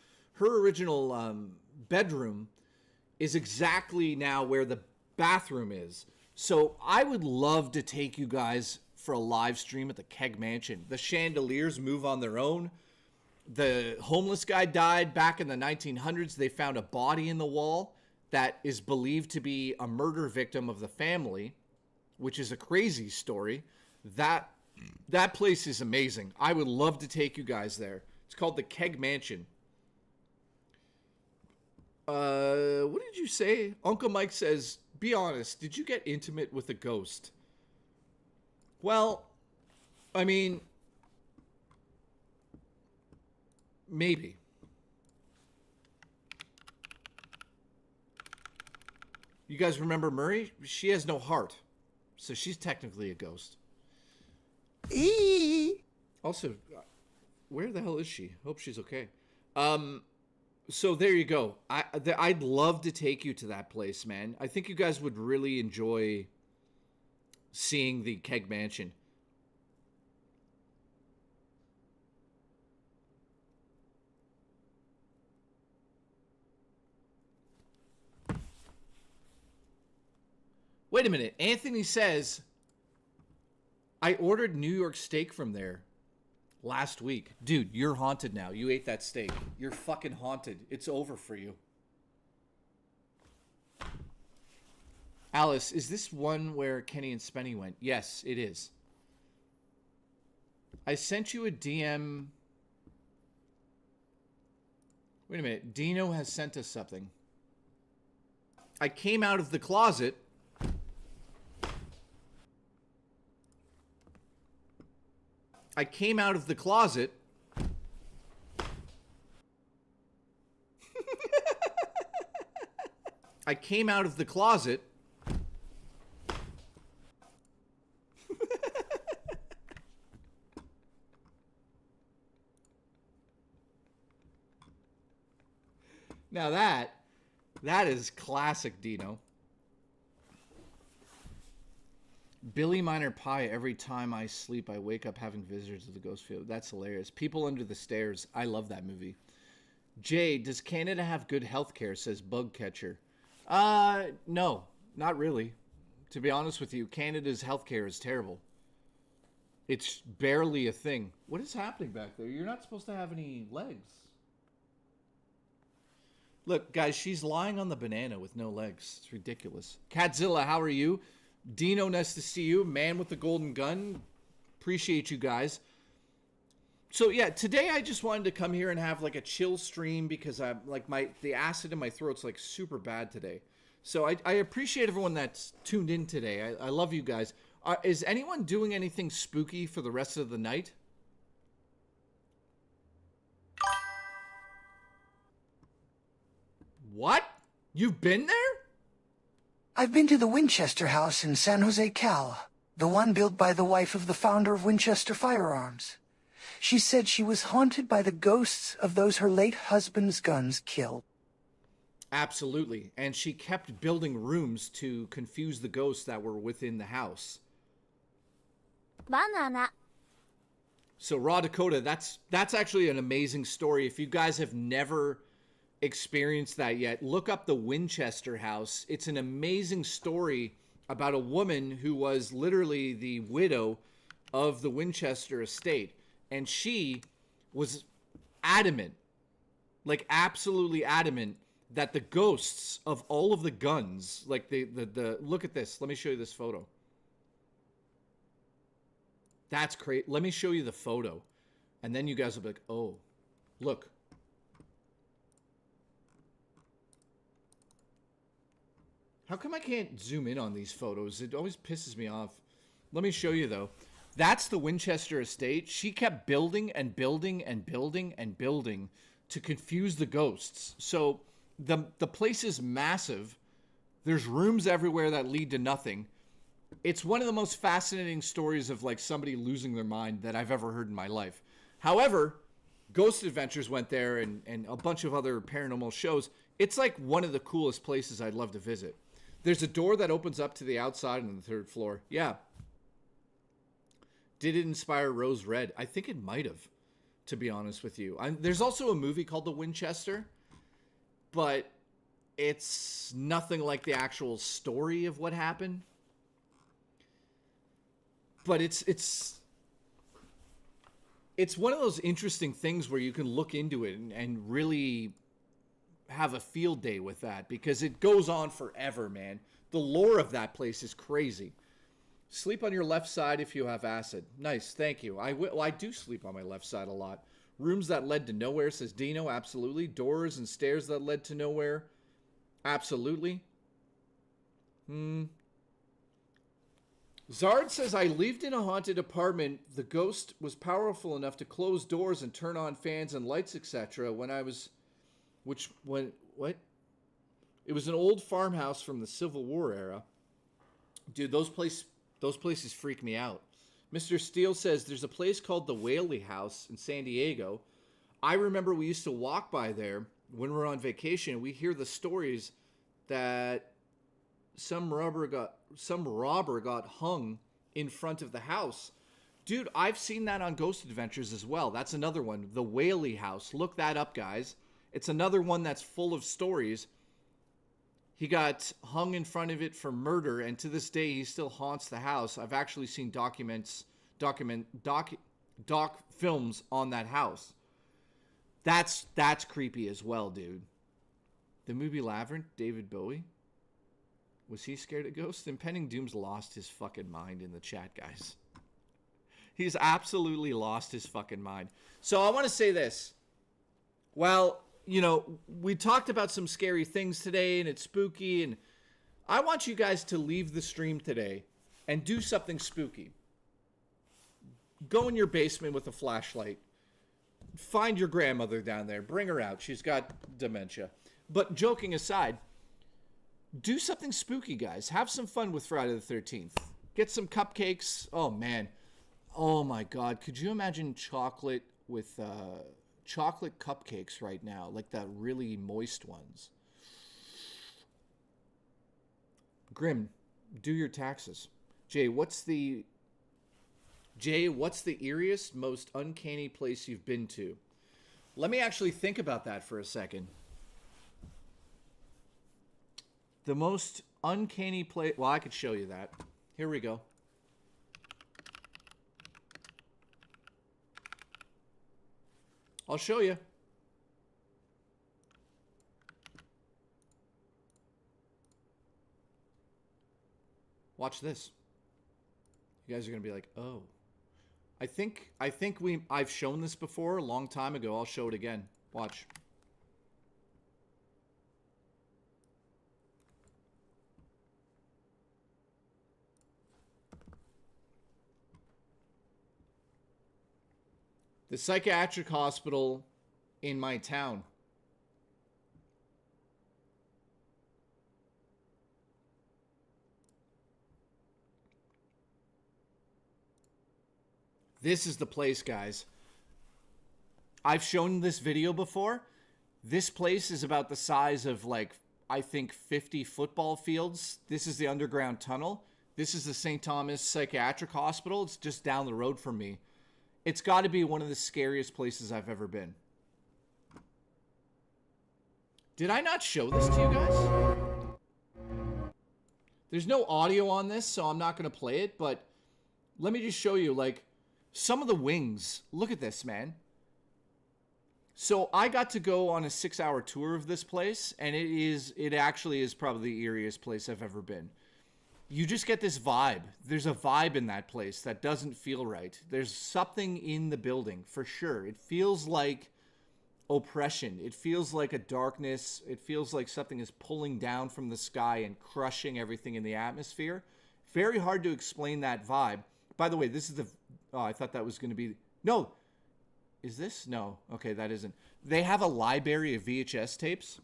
bedroom is exactly now where the bathroom is. So I would love to take you guys for a live stream at the Keg Mansion. The chandeliers move on their own. The homeless guy died back in the 1900s. They found a body in the wall that is believed to be a murder victim of the family, which is a crazy story. That place is amazing. I would love to take you guys there. It's called the Keg Mansion. What did you say? Uncle Mike says, be honest, did you get intimate with a ghost? Well, I mean, maybe. You guys remember Murray? She has no heart, so she's technically a ghost. Also, where the hell is she? Hope she's okay. So there you go. I'd love to take you to that place, man. I think you guys would really enjoy seeing the Keg Mansion. Wait a minute. Anthony says, I ordered New York steak from there last week. Dude, you're haunted now. You ate that steak. You're fucking haunted. It's over for you. Alice, is this one where Kenny and Spenny went? Yes, it is. I sent you a DM. Wait a minute. Dino has sent us something. I came out of the closet. I came out of the closet. I came out of the closet. Now that is classic Dino. Billy Miner Pie, every time I sleep, I wake up having visitors to the ghost field. That's hilarious. People Under the Stairs. I love that movie. Jay, does Canada have good health care, says Bug Catcher. No, not really. To be honest with you, Canada's healthcare is terrible. It's barely a thing. What is happening back there? You're not supposed to have any legs. Look, guys, she's lying on the banana with no legs. It's ridiculous. Catzilla, how are you? Dino, nice to see you. Man with the golden gun. Appreciate you guys. So yeah, today I just wanted to come here and have like a chill stream because I'm like the acid in my throat's like super bad today. So I appreciate everyone that's tuned in today. I love you guys. Is anyone doing anything spooky for the rest of the night? What? You've been there? I've been to the Winchester House in San Jose, Cal. The one built by the wife of the founder of Winchester Firearms. She said she was haunted by the ghosts of those her late husband's guns killed. Absolutely. And she kept building rooms to confuse the ghosts that were within the house. Banana. So Raw Dakota, that's actually an amazing story. If you guys have never experienced that yet, look up the Winchester House. It's an amazing story about a woman who was literally the widow of the Winchester estate. And she was adamant, like absolutely adamant, that the ghosts of all of the guns, like the look at this. Let me show you this photo. That's crazy. Let me show you the photo. And then you guys will be like, oh, look. How come I can't zoom in on these photos? It always pisses me off. Let me show you, though. That's the Winchester estate. She kept building and building and building and building to confuse the ghosts. So the place is massive. There's rooms everywhere that lead to nothing. It's one of the most fascinating stories of like somebody losing their mind that I've ever heard in my life. However, Ghost Adventures went there and a bunch of other paranormal shows. It's like one of the coolest places I'd love to visit. There's a door that opens up to the outside on the 3rd floor. Yeah. Did it inspire Rose Red? I think it might have, to be honest with you. There's also a movie called The Winchester, but it's nothing like the actual story of what happened. But it's one of those interesting things where you can look into it and really have a field day with that, because it goes on forever, man. The lore of that place is crazy. Sleep on your left side if you have acid. Nice, thank you. I do sleep on my left side a lot. Rooms that led to nowhere, says Dino. Absolutely. Doors and stairs that led to nowhere. Absolutely. Zard says, I lived in a haunted apartment. The ghost was powerful enough to close doors and turn on fans and lights, etc. What? It was an old farmhouse from the Civil War era. Dude, those places freak me out. Mr. Steele says, there's a place called the Whaley House in San Diego. I remember we used to walk by there when we were on vacation. We hear the stories that some robber got hung in front of the house. Dude, I've seen that on Ghost Adventures as well. That's another one. The Whaley House. Look that up, guys. It's another one that's full of stories. He got hung in front of it for murder, and to this day, he still haunts the house. I've actually seen doc films on that house. That's creepy as well, dude. The movie Labyrinth, David Bowie. Was he scared of ghosts? Impending Doom's lost his fucking mind in the chat, guys. He's absolutely lost his fucking mind. So I want to say this. Well, you know, we talked about some scary things today, and it's spooky, and I want you guys to leave the stream today and do something spooky. Go in your basement with a flashlight. Find your grandmother down there. Bring her out. She's got dementia. But joking aside, do something spooky, guys. Have some fun with Friday the 13th. Get some cupcakes. Oh, man. Oh, my God. Could you imagine chocolate with chocolate cupcakes right now? Like the really moist ones. Grim, do your taxes. Jay, what's the eeriest, most uncanny place you've been to? Let me actually think about that for a second. The most uncanny place... Well, I could show you that. Here we go. I'll show you. Watch this. You guys are going to be like, oh. I've shown this before a long time ago. I'll show it again. Watch. The psychiatric hospital in my town. This is the place, guys. I've shown this video before. This place is about the size of, like, I think 50 football fields. This is the underground tunnel. This is the St. Thomas Psychiatric Hospital. It's just down the road from me. It's got to be one of the scariest places I've ever been. Did I not show this to you guys? There's no audio on this, so I'm not going to play it, but let me just show you, like, some of the wings. Look at this, man. So I got to go on a 6-hour tour of this place, and it actually is probably the eeriest place I've ever been. You just get this vibe. There's a vibe in that place that doesn't feel right. There's something in the building, for sure. It feels like oppression. It feels like a darkness. It feels like something is pulling down from the sky and crushing everything in the atmosphere. Very hard to explain that vibe. By the way, this is the... Oh, I thought that was going to be... No. Is this? No. Okay, that isn't. They have a library of VHS tapes.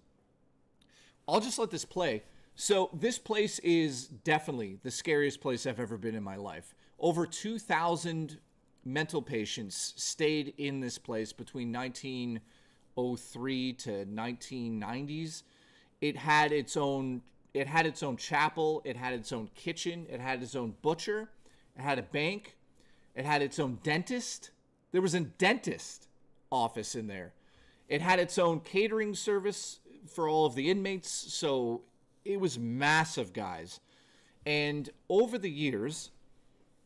I'll just let this play. So this place is definitely the scariest place I've ever been in my life. Over 2,000 mental patients stayed in this place between 1903 to 1990s. It had its own chapel. It had its own kitchen. It had its own butcher. It had a bank. It had its own dentist. There was a dentist office in there. It had its own catering service for all of the inmates. So it was massive, guys. And over the years,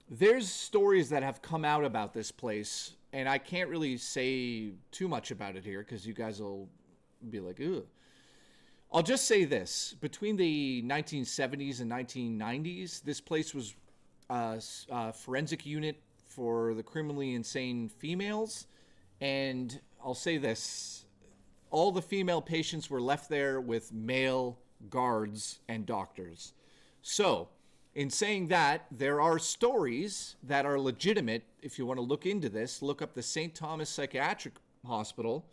there's stories that have come out about this place. And I can't really say too much about it here because you guys will be like, ugh. I'll just say this. Between the 1970s and 1990s, this place was a forensic unit for the criminally insane females. And I'll say this. All the female patients were left there with male guards and doctors. So, in saying that, there are stories that are legitimate. If you want to look into this, look up the St. Thomas Psychiatric Hospital.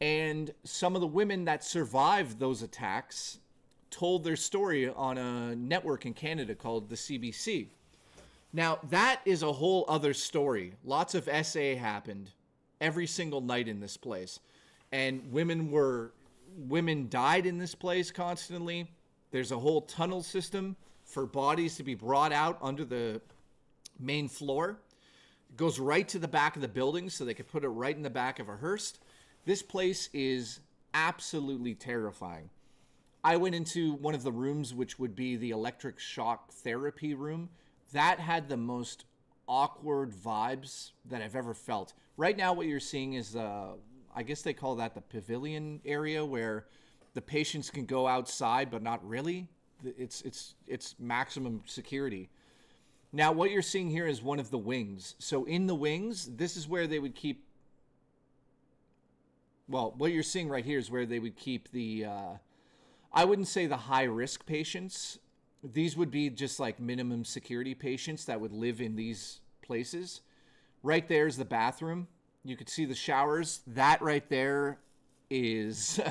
And some of the women that survived those attacks told their story on a network in Canada called the CBC. Now, that is a whole other story. Lots of SA happened every single night in this place. And women died in this place constantly. There's a whole tunnel system for bodies to be brought out under the main floor. It goes right to the back of the building so they could put it right in the back of a hearse. This place is absolutely terrifying. I went into one of the rooms, which would be the electric shock therapy room. That had the most awkward vibes that I've ever felt. Right now, what you're seeing is, I guess they call that the pavilion area, where the patients can go outside, but not really. It's maximum security. Now, what you're seeing here is one of the wings. So in the wings, this is where they would keep... Well, what you're seeing right here is where they would keep the... I wouldn't say the high-risk patients. These would be just like minimum security patients that would live in these places. Right there is the bathroom. You could see the showers. That right there is...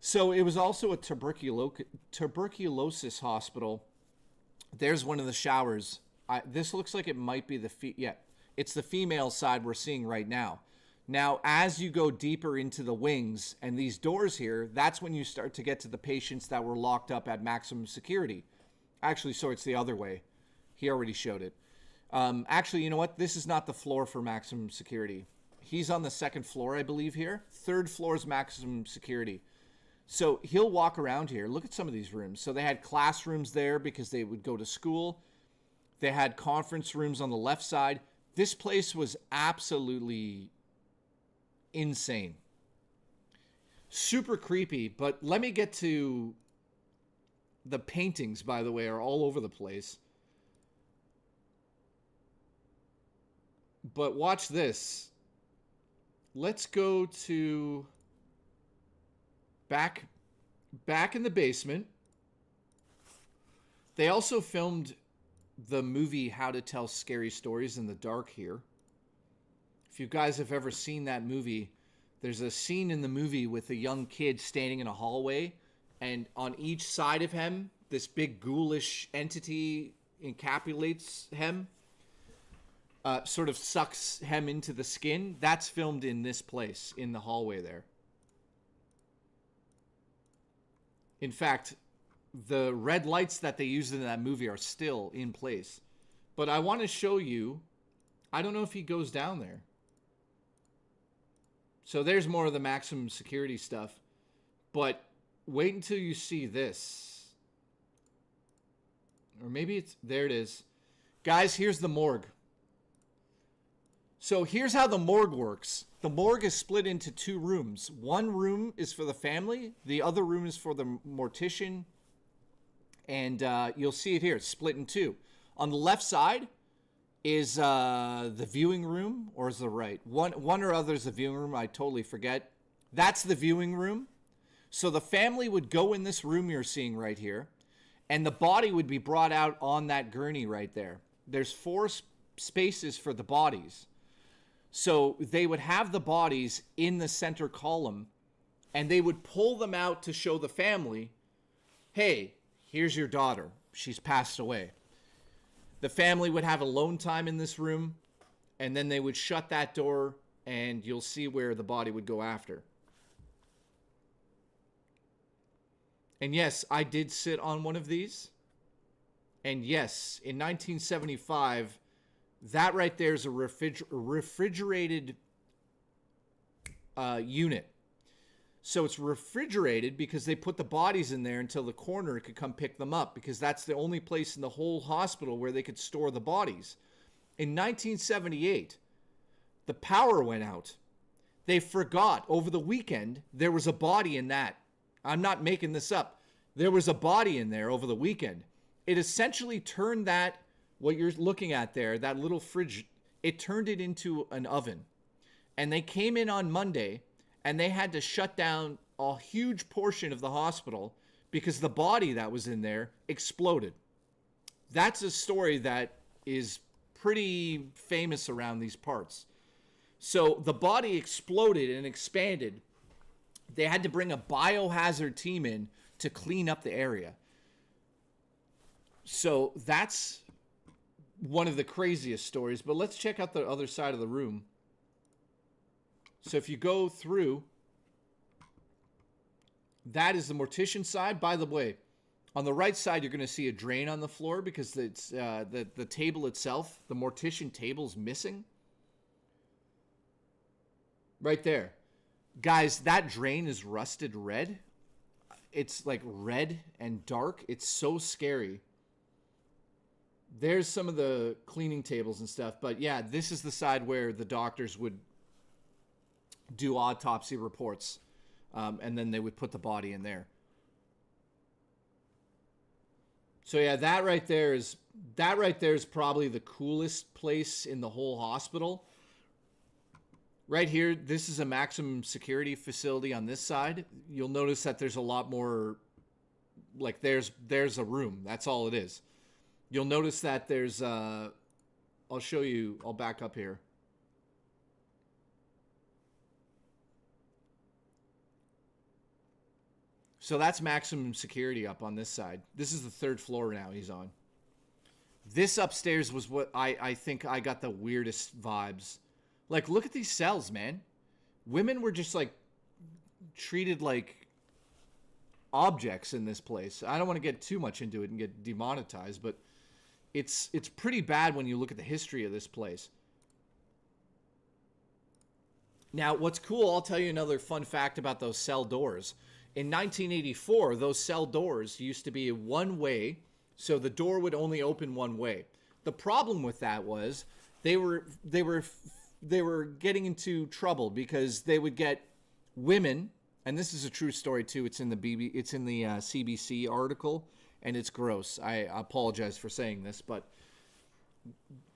So it was also a tuberculosis hospital. There's one of the showers. This looks like it might be it's the female side we're seeing right now. Now, as you go deeper into the wings and these doors here, that's when you start to get to the patients that were locked up at maximum security. Actually, so it's the other way. He already showed it. Actually, you know what? This is not the floor for maximum security. He's on the second floor, I believe, here. Third floor is maximum security. So he'll walk around here. Look at some of these rooms. So they had classrooms there because they would go to school. They had conference rooms on the left side. This place was absolutely insane. Super creepy. But let me get to... The paintings, by the way, are all over the place. But watch this. Let's go to... Back in the basement. They also filmed the movie How to Tell Scary Stories in the Dark here. If you guys have ever seen that movie, there's a scene in the movie with a young kid standing in a hallway, and on each side of him, this big ghoulish entity encapsulates him, sort of sucks him into the skin. That's filmed in this place, in the hallway there. In fact, the red lights that they used in that movie are still in place. But I want to show you I don't know if he goes down there. So there's more of the maximum security stuff. But wait until you see this. Or maybe it's... There it is. Guys, here's the morgue. So here's how the morgue works. The morgue is split into 2 rooms. One room is for the family. The other room is for the mortician. And you'll see it here. It's split in 2. On the left side is the viewing room, or is the right? One or other is the viewing room. I totally forget. That's the viewing room. So the family would go in this room you're seeing right here, and the body would be brought out on that gurney right there. There's 4 spaces for the bodies. So they would have the bodies in the center column, and they would pull them out to show the family, hey, here's your daughter. She's passed away. The family would have alone time in this room, and then they would shut that door, and you'll see where the body would go after. And yes, I did sit on one of these. And yes, in 1975, that right there is a refrigerated unit. So it's refrigerated because they put the bodies in there until the coroner could come pick them up, because that's the only place in the whole hospital where they could store the bodies. In 1978, the power went out. They forgot over the weekend there was a body in that. I'm not making this up. There was a body in there over the weekend. It essentially turned that, what you're looking at there, that little fridge, it turned it into an oven. And they came in on Monday, and they had to shut down a huge portion of the hospital because the body that was in there exploded. That's a story that is pretty famous around these parts. So the body exploded and expanded. They had to bring a biohazard team in to clean up the area. So that's one of the craziest stories. But let's check out the other side of the room. So if you go through, that is the mortician side. By the way, on the right side, you're going to see a drain on the floor because it's the table itself, the mortician table, is missing. Right there. Guys, that drain is rusted red. It's like red and dark. It's so scary. There's some of the cleaning tables and stuff. But yeah, this is the side where the doctors would do autopsy reports. And then they would put the body in there. So yeah, that right there is probably the coolest place in the whole hospital. Right here, this is a maximum security facility on this side. You'll notice that there's a lot more, like there's a room. That's all it is. You'll notice that there's, I'll show you, I'll back up here. So that's maximum security up on this side. This is the 3rd floor now he's on. This upstairs was what I think I got the weirdest vibes. Like, look at these cells, man. Women were just, like, treated like objects in this place. I don't want to get too much into it and get demonetized, but it's pretty bad when you look at the history of this place. Now, what's cool, I'll tell you another fun fact about those cell doors. In 1984, those cell doors used to be one way, so the door would only open one way. The problem with that was they were getting into trouble because they would get women, and this is a true story too. It's in the CBC article, and it's gross. I apologize for saying this, but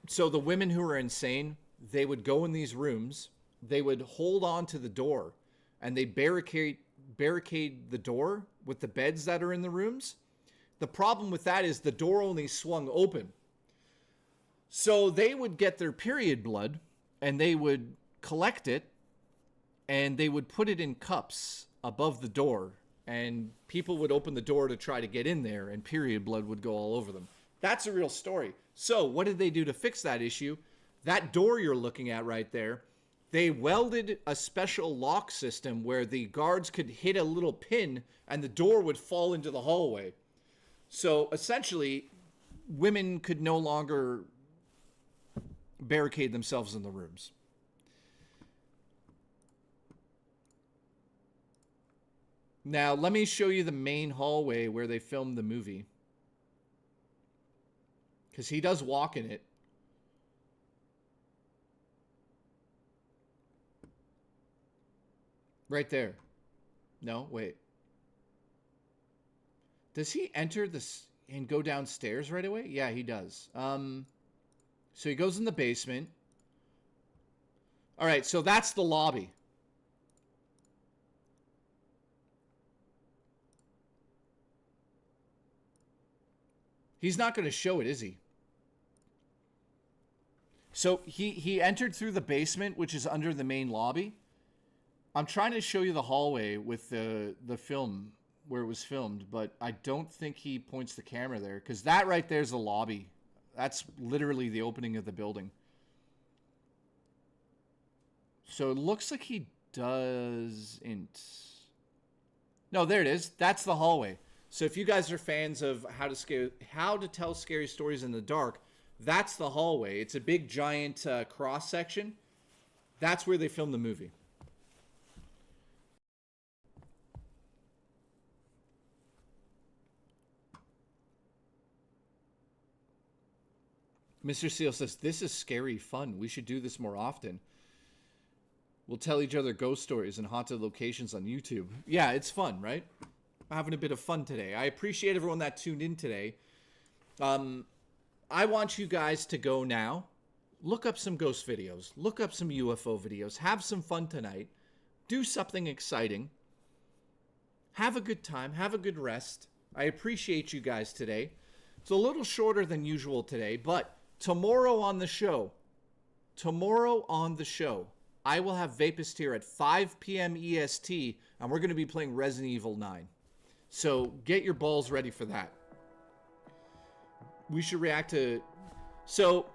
so the women who were insane, they would go in these rooms, they would hold on to the door, and they barricade the door with the beds that are in the rooms. The problem with that is the door only swung open. So they would get their period blood and they would collect it and they would put it in cups above the door, and people would open the door to try to get in there and period blood would go all over them. That's a real story. So what did they do to fix that issue? That door you're looking at right there, they welded a special lock system where the guards could hit a little pin and the door would fall into the hallway. So essentially, women could no longer barricade themselves in the rooms. Now, let me show you the main hallway where they filmed the movie. Because he does walk in it. Right there. No, wait. Does he enter this and go downstairs right away? Yeah, he does. So he goes in the basement. All right, so that's the lobby. He's not going to show it, is he? So he entered through the basement, which is under the main lobby. I'm trying to show you the hallway with the film where it was filmed, but I don't think he points the camera there, because that right there is the lobby. That's literally the opening of the building. So it looks like he doesn't. No, there it is. That's the hallway. So if you guys are fans of how to tell scary stories in the dark, that's the hallway. It's a big giant cross section. That's where they filmed the movie. Mr. Seal says, this is scary fun. We should do this more often. We'll tell each other ghost stories and haunted locations on YouTube. Yeah, it's fun, right? I'm having a bit of fun today. I appreciate everyone that tuned in today. I want you guys to go now. Look up some ghost videos. Look up some UFO videos. Have some fun tonight. Do something exciting. Have a good time. Have a good rest. I appreciate you guys today. It's a little shorter than usual today, but tomorrow on the show, I will have Vapist here at 5 p.m. EST, and we're going to be playing Resident Evil 9. So get your balls ready for that. We should react to... So,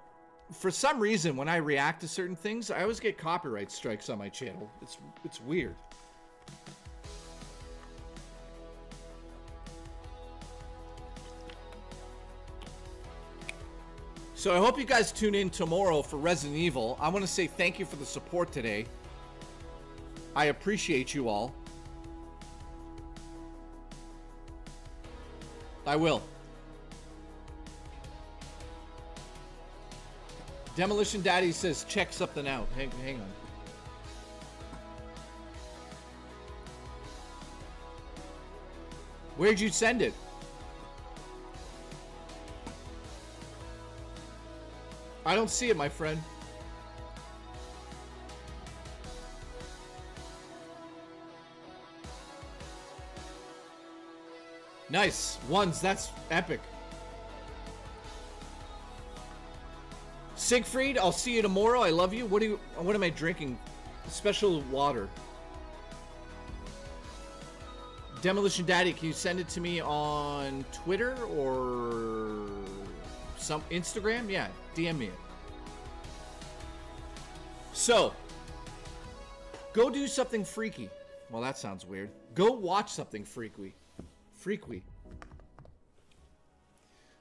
for some reason, when I react to certain things, I always get copyright strikes on my channel. It's weird. So I hope you guys tune in tomorrow for Resident Evil. I want to say thank you for the support today. I appreciate you all. I will. Demolition Daddy says, check something out. Hang on. Where'd you send it? I don't see it, my friend. Nice. Ones, that's epic. Siegfried, I'll see you tomorrow. I love you. What am I drinking? Special water. Demolition Daddy, can you send it to me on Twitter or some Instagram? Yeah, DM me it. So, go do something freaky. Well, that sounds weird. Go watch something freaky.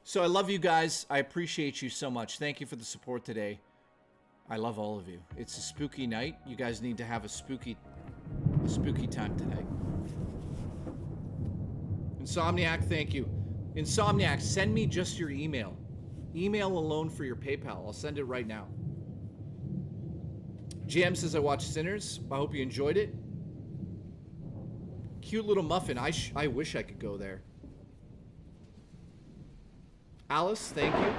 So I love you guys. I appreciate you so much. Thank you for the support today. I love all of you. It's a spooky night. You guys need to have a spooky time tonight. Insomniac, thank you. Insomniac, send me just your email. Email alone for your PayPal. I'll send it right now. GM says I watched Sinners. I hope you enjoyed it. Cute little muffin. I wish I could go there. Alice, thank you.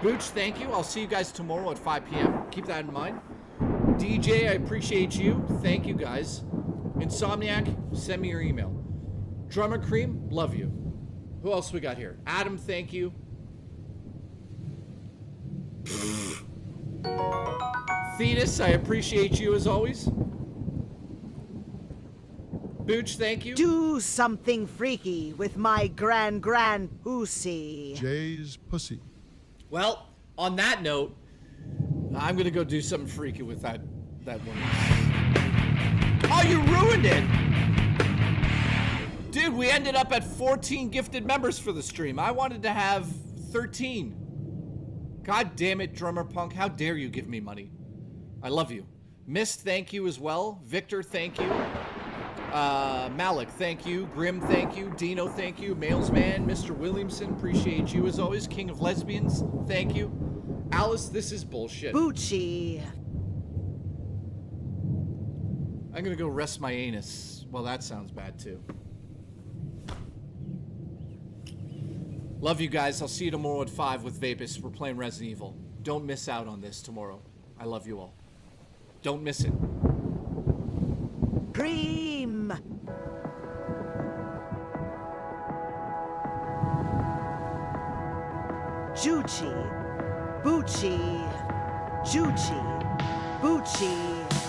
Booch, thank you. I'll see you guys tomorrow at 5 p.m. Keep that in mind. DJ, I appreciate you. Thank you, guys. Insomniac, send me your email. Drummer Cream, love you. Who else we got here? Adam, thank you. Thetis, I appreciate you as always. Booch, thank you. Do something freaky with my grand pussy. Jay's pussy. Well, on that note, I'm gonna go do something freaky with that one. Oh, you ruined it! Dude, we ended up at 14 gifted members for the stream. I wanted to have 13. God damn it, Drummer Punk. How dare you give me money? I love you. Mist, thank you as well. Victor, thank you. Malik, thank you. Grim, thank you. Dino, thank you. Mailsman, Mr. Williamson, appreciate you as always. King of Lesbians, thank you. Alice, this is bullshit. Bucci. I'm gonna go rest my anus. Well, that sounds bad too. Love you guys. I'll see you tomorrow at 5 with Vapus. We're playing Resident Evil. Don't miss out on this tomorrow. I love you all. Don't miss it. Cream. Juchi. Bucci. Juchi. Bucci.